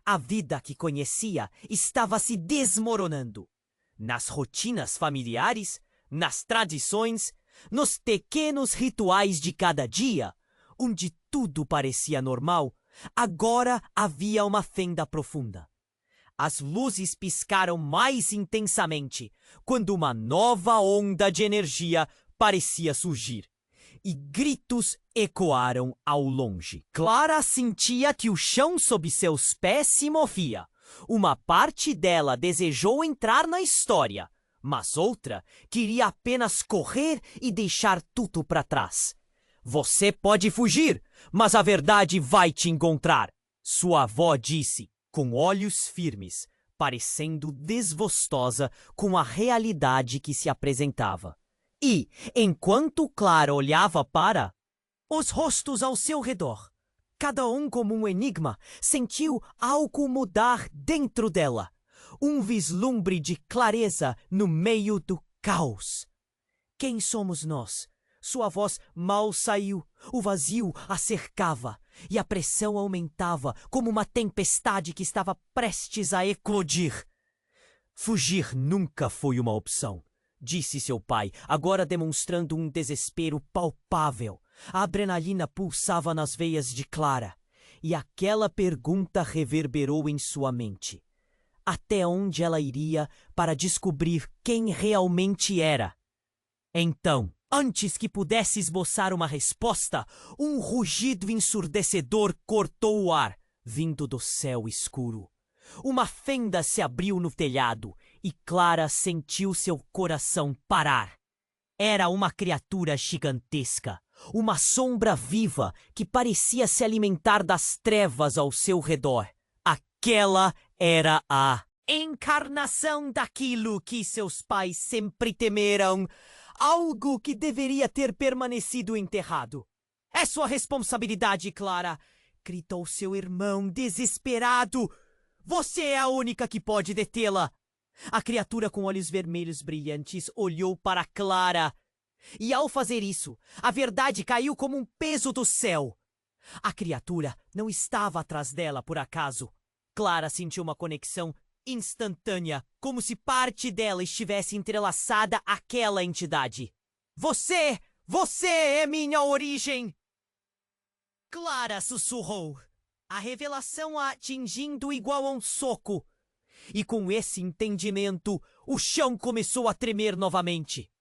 A vida que conhecia estava se desmoronando. Nas rotinas familiares, nas tradições, nos pequenos rituais de cada dia, onde tudo parecia normal, agora havia uma fenda profunda. As luzes piscaram mais intensamente quando uma nova onda de energia parecia surgir. e gritos ecoaram ao longe. Clara sentia que o chão sob seus pés se movia. Uma parte dela desejou entrar na história, mas outra queria apenas correr e deixar tudo para trás. Você pode fugir, mas a verdade vai te encontrar, sua avó disse, com olhos firmes, parecendo desgostosa com a realidade que se apresentava. E, enquanto Clara olhava para os rostos ao seu redor, cada um como um enigma, sentiu algo mudar dentro dela. Um vislumbre de clareza no meio do caos. Quem somos nós? Sua voz mal saiu. O vazio a cercava e a pressão aumentava como uma tempestade que estava prestes a eclodir. Fugir nunca foi uma opção, disse seu pai, agora demonstrando um desespero palpável. A adrenalina pulsava nas veias de Clara, e aquela pergunta reverberou em sua mente. Até onde ela iria para descobrir quem realmente era? Então, antes que pudesse esboçar uma resposta, um rugido ensurdecedor cortou o ar, vindo do céu escuro. Uma fenda se abriu no telhado e Clara sentiu seu coração parar. Era uma criatura gigantesca, uma sombra viva que parecia se alimentar das trevas ao seu redor. Aquela era a encarnação daquilo que seus pais sempre temeram, algo que deveria ter permanecido enterrado. É sua responsabilidade, Clara, gritou seu irmão desesperado. Você é a única que pode detê-la. A criatura com olhos vermelhos brilhantes olhou para Clara. E ao fazer isso, a verdade caiu como um peso do céu. A criatura não estava atrás dela por acaso. Clara sentiu uma conexão instantânea, como se parte dela estivesse entrelaçada àquela entidade. Você é minha origem! Clara sussurrou, a revelação a atingindo igual a um soco. E com esse entendimento, o chão começou a tremer novamente.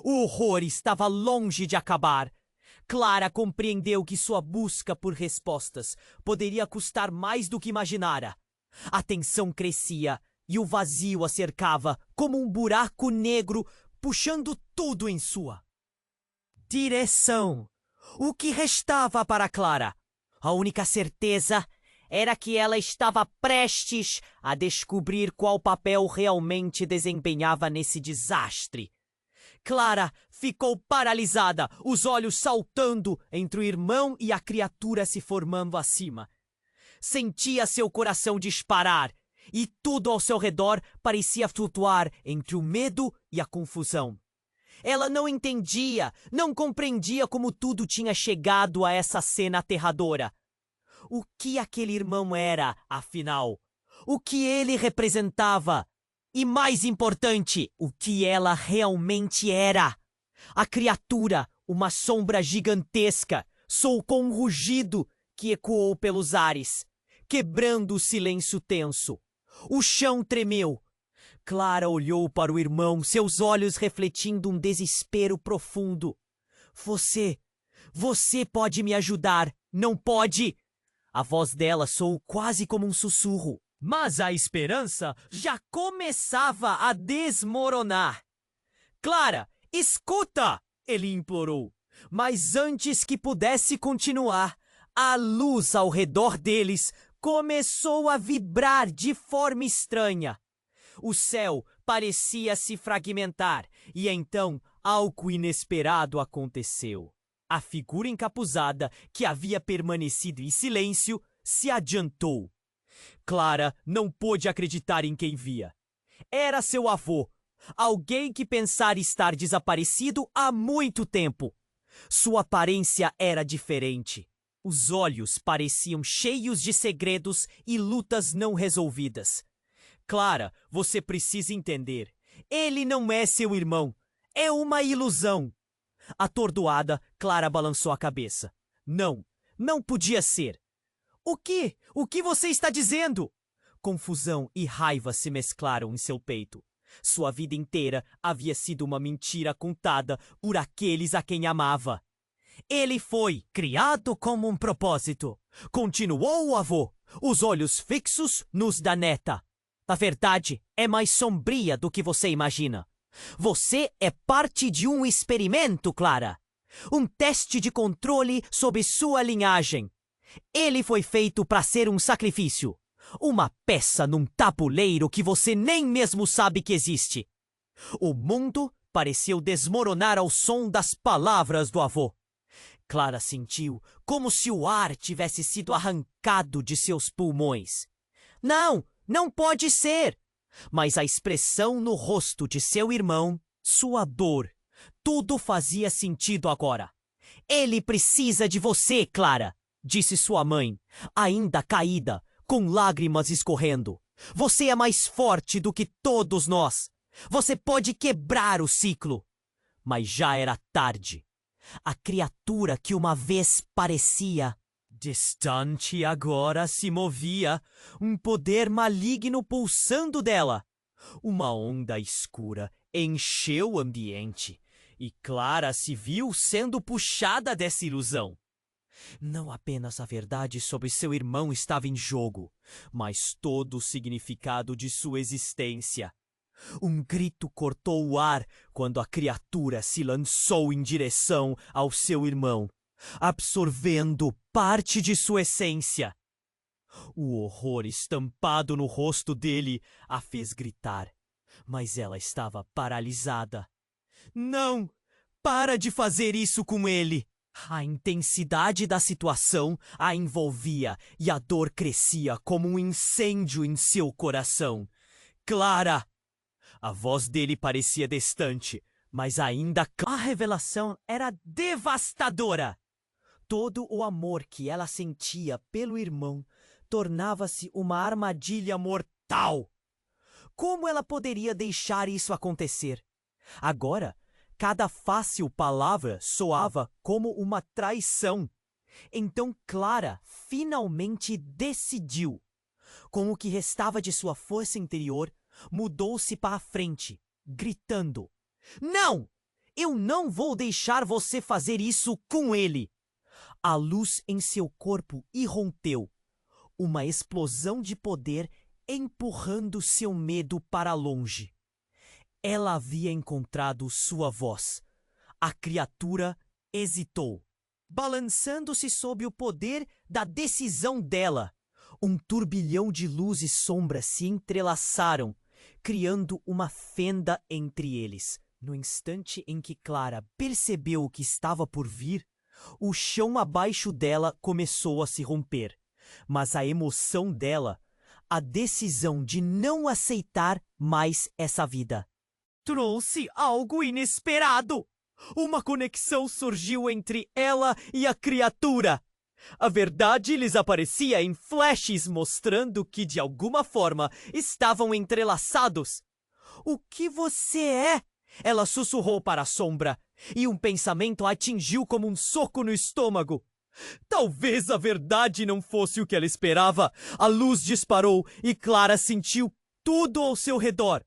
O horror estava longe de acabar. Clara compreendeu que sua busca por respostas poderia custar mais do que imaginara. A tensão crescia e o vazio a cercava como um buraco negro, puxando tudo em sua direção. O que restava para Clara? A única certeza era que ela estava prestes a descobrir qual papel realmente desempenhava nesse desastre. Clara ficou paralisada, os olhos saltando entre o irmão e a criatura se formando acima. Sentia seu coração disparar e tudo ao seu redor parecia flutuar entre o medo e a confusão. Ela não entendia, não compreendia como tudo tinha chegado a essa cena aterradora. O que aquele irmão era, afinal? O que ele representava? E mais importante, o que ela realmente era? A criatura, uma sombra gigantesca, soltou um rugido que ecoou pelos ares, quebrando o silêncio tenso. O chão tremeu. Clara olhou para o irmão, seus olhos refletindo um desespero profundo. Você pode me ajudar, não pode? A voz dela soou quase como um sussurro. Mas a esperança já começava a desmoronar. Clara, escuta! Ele implorou. Mas antes que pudesse continuar, a luz ao redor deles começou a vibrar de forma estranha. O céu parecia se fragmentar e então algo inesperado aconteceu. A figura encapuzada, que havia permanecido em silêncio, se adiantou. Clara não pôde acreditar em quem via. Era seu avô, alguém que pensara estar desaparecido há muito tempo. Sua aparência era diferente. Os olhos pareciam cheios de segredos e lutas não resolvidas. Clara, você precisa entender. Ele não é seu irmão. É uma ilusão. Atordoada, Clara balançou a cabeça. Não podia ser. O que você está dizendo? Confusão e raiva se mesclaram em seu peito. Sua vida inteira havia sido uma mentira contada por aqueles a quem amava. Ele foi criado com um propósito. Continuou o avô, os olhos fixos nos da neta. A verdade é mais sombria do que você imagina. Você é parte de um experimento, Clara. Um teste de controle sobre sua linhagem. Ele foi feito para ser um sacrifício. Uma peça num tabuleiro que você nem mesmo sabe que existe. O mundo pareceu desmoronar ao som das palavras do avô. Clara sentiu como se o ar tivesse sido arrancado de seus pulmões. Não, não pode ser! Mas a expressão no rosto de seu irmão, sua dor, tudo fazia sentido agora. Ele precisa de você, Clara, disse sua mãe, ainda caída, com lágrimas escorrendo. Você é mais forte do que todos nós. Você pode quebrar o ciclo. Mas já era tarde. A criatura que uma vez parecia distante agora se movia, um poder maligno pulsando dela. Uma onda escura encheu o ambiente e Clara se viu sendo puxada dessa ilusão. Não apenas a verdade sobre seu irmão estava em jogo, mas todo o significado de sua existência. Um grito cortou o ar quando a criatura se lançou em direção ao seu irmão, absorvendo parte de sua essência. O horror estampado no rosto dele a fez gritar, mas ela estava paralisada. Não! Para de fazer isso com ele! A intensidade da situação a envolvia e a dor crescia como um incêndio em seu coração. Clara! A voz dele parecia distante, mas ainda a revelação era devastadora. Todo o amor que ela sentia pelo irmão tornava-se uma armadilha mortal. Como ela poderia deixar isso acontecer? Agora, cada fácil palavra soava como uma traição. Então Clara finalmente decidiu. Com o que restava de sua força interior, mudou-se para a frente, gritando: Não! Eu não vou deixar você fazer isso com ele! A luz em seu corpo irrompeu, uma explosão de poder empurrando seu medo para longe. Ela havia encontrado sua voz. A criatura hesitou, balançando-se sob o poder da decisão dela. Um turbilhão de luz e sombras se entrelaçaram, criando uma fenda entre eles. No instante em que Clara percebeu o que estava por vir, o chão abaixo dela começou a se romper. Mas a emoção dela, a decisão de não aceitar mais essa vida, trouxe algo inesperado. Uma conexão surgiu entre ela e a criatura. A verdade lhes aparecia em flashes mostrando que, de alguma forma, estavam entrelaçados. O que você é? Ela sussurrou para a sombra, e um pensamento a atingiu como um soco no estômago. Talvez a verdade não fosse o que ela esperava. A luz disparou e Clara sentiu tudo ao seu redor.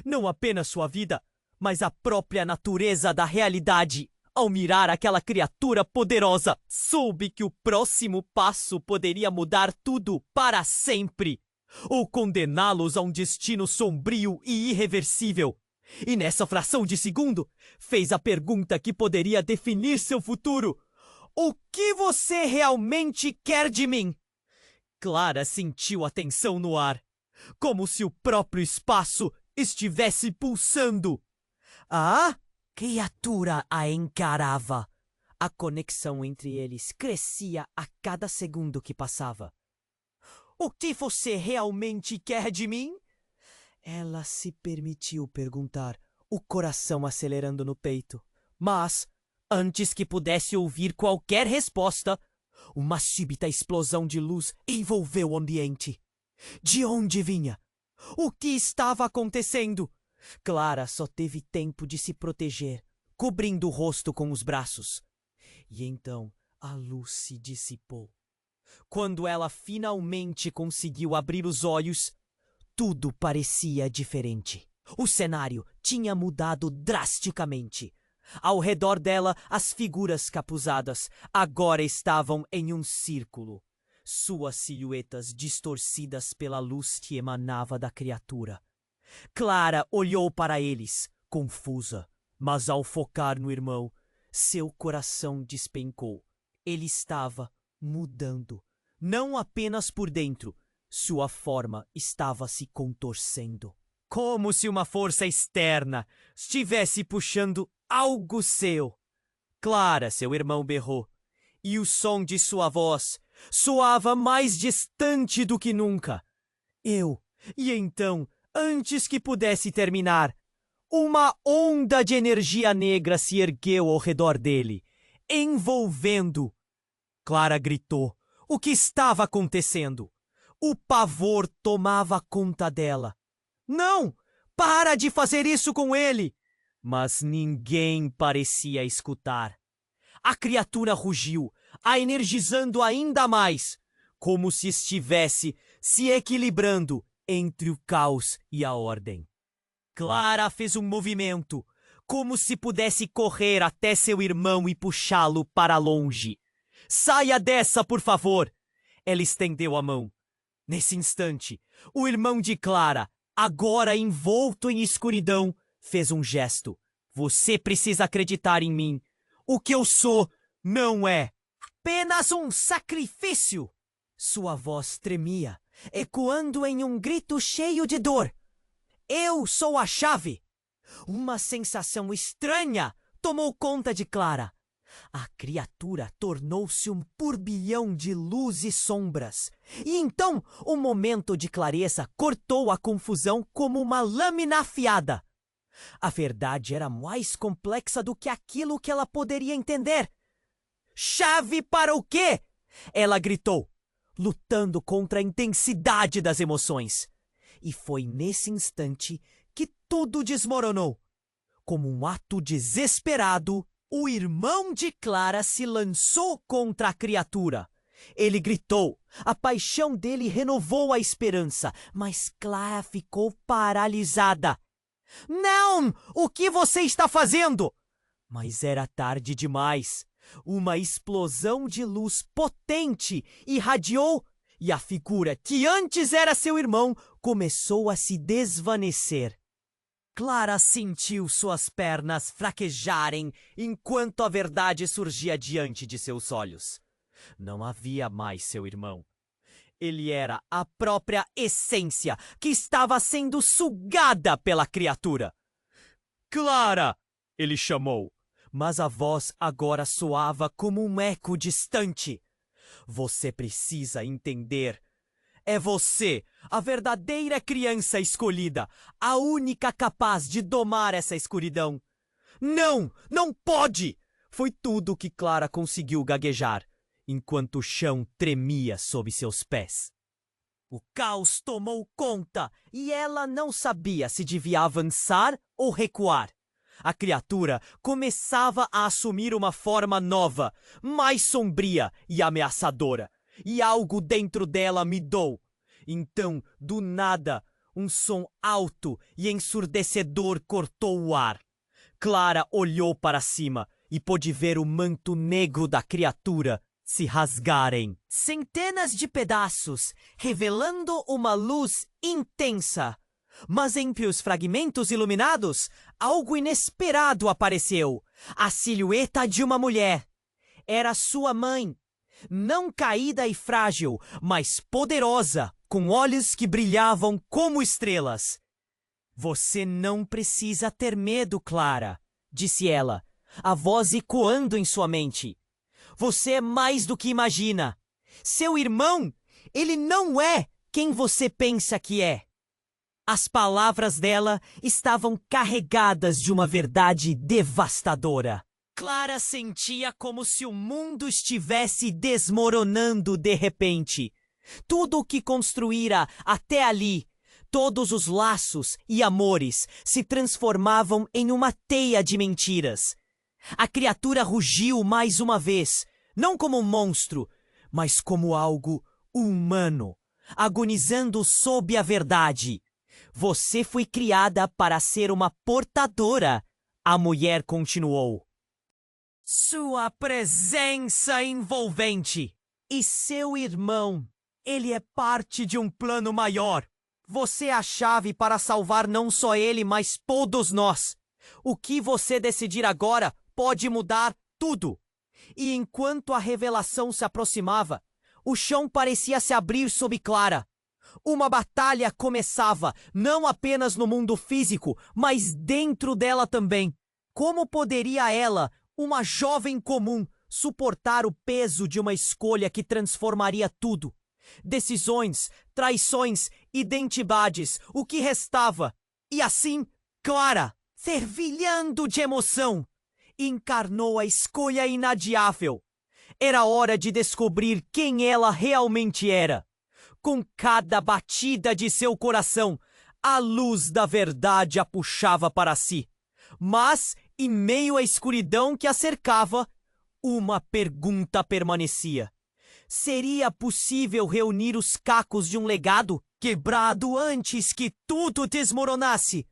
Não apenas sua vida, mas a própria natureza da realidade. Ao mirar aquela criatura poderosa, soube que o próximo passo poderia mudar tudo para sempre, ou condená-los a um destino sombrio e irreversível. E nessa fração de segundo, fez a pergunta que poderia definir seu futuro: o que você realmente quer de mim? Clara sentiu a tensão no ar, como se o próprio espaço estivesse pulsando. A criatura a encarava. A conexão entre eles crescia a cada segundo que passava. O que você realmente quer de mim? Ela se permitiu perguntar, o coração acelerando no peito. Mas, antes que pudesse ouvir qualquer resposta, uma súbita explosão de luz envolveu o ambiente. De onde vinha? O que estava acontecendo? Clara só teve tempo de se proteger, cobrindo o rosto com os braços. E então a luz se dissipou. Quando ela finalmente conseguiu abrir os olhos, tudo parecia diferente. O cenário tinha mudado drasticamente. Ao redor dela, as figuras capuzadas agora estavam em um círculo, suas silhuetas distorcidas pela luz que emanava da criatura. Clara olhou para eles, confusa, mas ao focar no irmão, seu coração despencou. Ele estava mudando, não apenas por dentro, sua forma estava se contorcendo. Como se uma força externa estivesse puxando algo seu. Clara, seu irmão berrou, e o som de sua voz soava mais distante do que nunca. E então, antes que pudesse terminar, uma onda de energia negra se ergueu ao redor dele, envolvendo. Clara gritou. O que estava acontecendo? O pavor tomava conta dela. Não! Para de fazer isso com ele! Mas ninguém parecia escutar. A criatura rugiu, a energizando ainda mais, como se estivesse se equilibrando entre o caos e a ordem. Clara fez um movimento, como se pudesse correr até seu irmão e puxá-lo para longe. Saia dessa, por favor! Ela estendeu a mão. Nesse instante, o irmão de Clara, agora envolto em escuridão, fez um gesto. Você precisa acreditar em mim. O que eu sou não é apenas um sacrifício. Sua voz tremia, ecoando em um grito cheio de dor. Eu sou a chave. Uma sensação estranha tomou conta de Clara. A criatura tornou-se um turbilhão de luz e sombras. E então, um momento de clareza cortou a confusão como uma lâmina afiada. A verdade era mais complexa do que aquilo que ela poderia entender. Chave para o quê? Ela gritou, lutando contra a intensidade das emoções. E foi nesse instante que tudo desmoronou. Como um ato desesperado, o irmão de Clara se lançou contra a criatura. Ele gritou. A paixão dele renovou a esperança, mas Clara ficou paralisada. Não! O que você está fazendo? Mas era tarde demais. Uma explosão de luz potente irradiou e a figura que antes era seu irmão começou a se desvanecer. Clara sentiu suas pernas fraquejarem enquanto a verdade surgia diante de seus olhos. Não havia mais seu irmão. Ele era a própria essência que estava sendo sugada pela criatura. Clara! Ele chamou, mas a voz agora soava como um eco distante. Você precisa entender. É você, a verdadeira criança escolhida, a única capaz de domar essa escuridão. Não, não pode! Foi tudo o que Clara conseguiu gaguejar, enquanto o chão tremia sob seus pés. O caos tomou conta e ela não sabia se devia avançar ou recuar. A criatura começava a assumir uma forma nova, mais sombria e ameaçadora, e algo dentro dela midou. Então, do nada, um som alto e ensurdecedor cortou o ar. Clara olhou para cima e pôde ver o manto negro da criatura se rasgar em centenas de pedaços, revelando uma luz intensa. Mas entre os fragmentos iluminados, algo inesperado apareceu. A silhueta de uma mulher. Era sua mãe. Não caída e frágil, mas poderosa, com olhos que brilhavam como estrelas. Você não precisa ter medo, Clara, disse ela, a voz ecoando em sua mente. Você é mais do que imagina. Seu irmão, ele não é quem você pensa que é. As palavras dela estavam carregadas de uma verdade devastadora. Clara sentia como se o mundo estivesse desmoronando de repente. Tudo o que construíra até ali, todos os laços e amores, se transformavam em uma teia de mentiras. A criatura rugiu mais uma vez, não como um monstro, mas como algo humano, agonizando sob a verdade. Você foi criada para ser uma portadora, A mulher continuou. Sua presença envolvente. E seu irmão, ele é parte de um plano maior. Você é a chave para salvar não só ele, mas todos nós. O que você decidir agora pode mudar tudo. E enquanto a revelação se aproximava, o chão parecia se abrir sob Clara. Uma batalha começava, não apenas no mundo físico, mas dentro dela também. Como poderia ela, uma jovem comum, suportar o peso de uma escolha que transformaria tudo? Decisões, traições, identidades, o que restava? E assim, Clara, fervilhando de emoção, encarnou a escolha inadiável. Era hora de descobrir quem ela realmente era. Com cada batida de seu coração, a luz da verdade a puxava para si. Mas, em meio à escuridão que a cercava, uma pergunta permanecia. Seria possível reunir os cacos de um legado quebrado antes que tudo desmoronasse?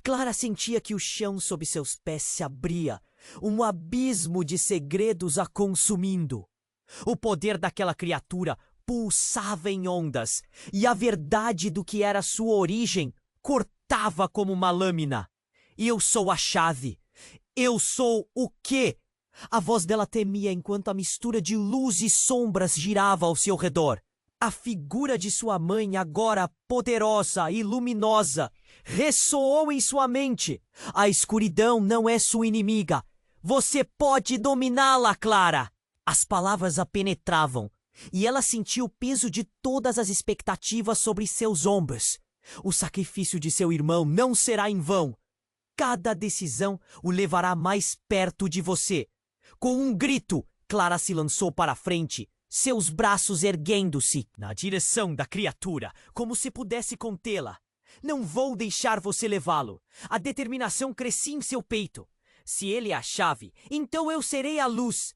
Clara sentia que o chão sob seus pés se abria, um abismo de segredos a consumindo. O poder daquela criatura pulsava em ondas, e a verdade do que era sua origem cortava como uma lâmina. Eu sou a chave. Eu sou o quê? A voz dela temia enquanto a mistura de luz e sombras girava ao seu redor. A figura de sua mãe, agora poderosa e luminosa, ressoou em sua mente. A escuridão não é sua inimiga. Você pode dominá-la, Clara. As palavras a penetravam, e ela sentiu o peso de todas as expectativas sobre seus ombros. O sacrifício de seu irmão não será em vão. Cada decisão o levará mais perto de você. Com um grito, Clara se lançou para a frente, seus braços erguendo-se na direção da criatura, como se pudesse contê-la. Não vou deixar você levá-lo. A determinação crescia em seu peito. Se ele é a chave, então eu serei a luz.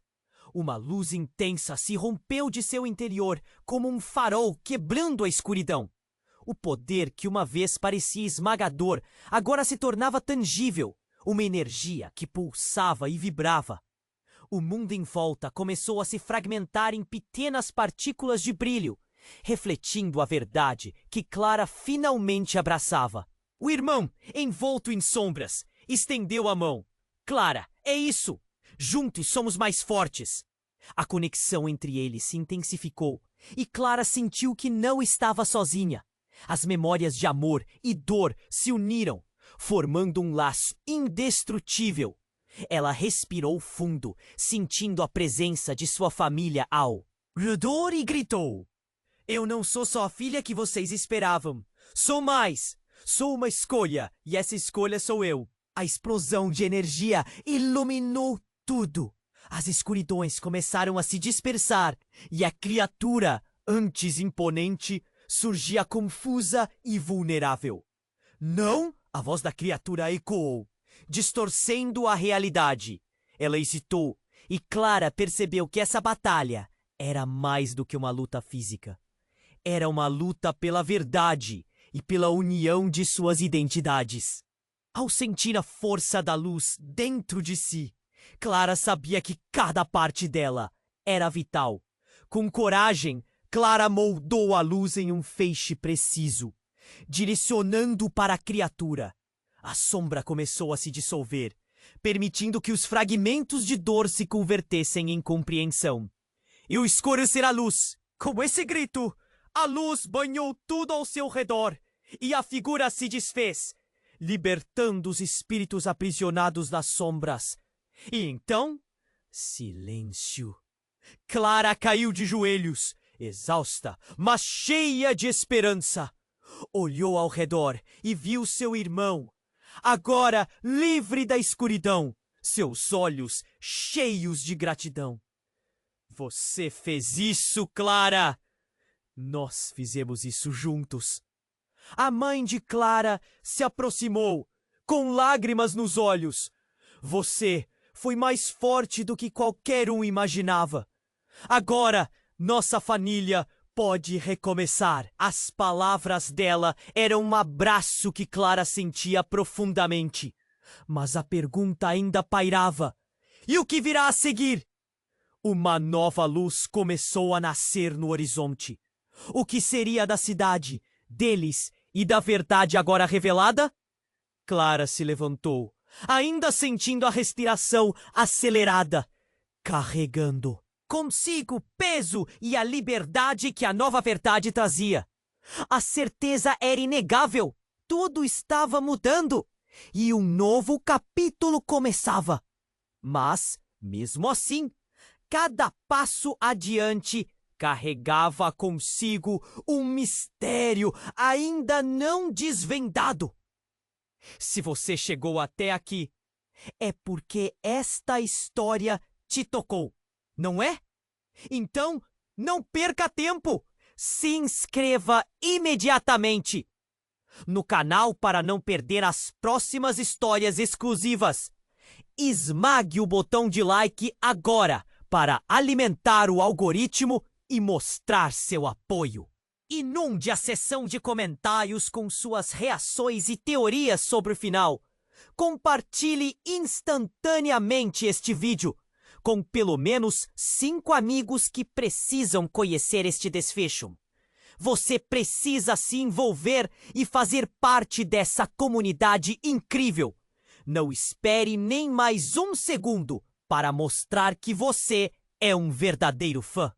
Uma luz intensa se rompeu de seu interior, como um farol quebrando a escuridão. O poder que uma vez parecia esmagador, agora se tornava tangível, uma energia que pulsava e vibrava. O mundo em volta começou a se fragmentar em pequenas partículas de brilho, refletindo a verdade que Clara finalmente abraçava. O irmão, envolto em sombras, estendeu a mão. Clara, é isso! Juntos somos mais fortes. A conexão entre eles se intensificou, e Clara sentiu que não estava sozinha. As memórias de amor e dor se uniram, formando um laço indestrutível. Ela respirou fundo, sentindo a presença de sua família ao redor e gritou: Eu não sou só a filha que vocês esperavam. Sou mais. Sou uma escolha, e essa escolha sou eu. A explosão de energia iluminou tudo. As escuridões começaram a se dispersar, e a criatura, antes imponente, surgia confusa e vulnerável. Não! A voz da criatura ecoou, distorcendo a realidade. Ela hesitou, e Clara percebeu que essa batalha era mais do que uma luta física. Era uma luta pela verdade e pela união de suas identidades. Ao sentir a força da luz dentro de si, Clara sabia que cada parte dela era vital. Com coragem, Clara moldou a luz em um feixe preciso, direcionando para a criatura. A sombra começou a se dissolver, permitindo que os fragmentos de dor se convertessem em compreensão. Eu escolho ser a luz. Com esse grito, a luz banhou tudo ao seu redor, e a figura se desfez, libertando os espíritos aprisionados nas sombras. E então, silêncio. Clara caiu de joelhos, exausta, mas cheia de esperança. Olhou ao redor e viu seu irmão, agora livre da escuridão, seus olhos cheios de gratidão. Você fez isso, Clara! Nós fizemos isso juntos. A mãe de Clara se aproximou, com lágrimas nos olhos. Você foi mais forte do que qualquer um imaginava. Agora, nossa família pode recomeçar. As palavras dela eram um abraço que Clara sentia profundamente. Mas a pergunta ainda pairava. E o que virá a seguir? Uma nova luz começou a nascer no horizonte. O que seria da cidade, deles e da verdade agora revelada? Clara se levantou, ainda sentindo a respiração acelerada, carregando consigo o peso e a liberdade que a nova verdade trazia. A certeza era inegável. Tudo estava mudando e um novo capítulo começava. Mas, mesmo assim, cada passo adiante carregava consigo um mistério ainda não desvendado. Se você chegou até aqui, é porque esta história te tocou, não é? Então, não perca tempo! Se inscreva imediatamente no canal para não perder as próximas histórias exclusivas. Esmague o botão de like agora para alimentar o algoritmo e mostrar seu apoio. Inunde a seção de comentários com suas reações e teorias sobre o final. Compartilhe instantaneamente este vídeo com pelo menos 5 amigos que precisam conhecer este desfecho. Você precisa se envolver e fazer parte dessa comunidade incrível. Não espere nem mais um segundo para mostrar que você é um verdadeiro fã.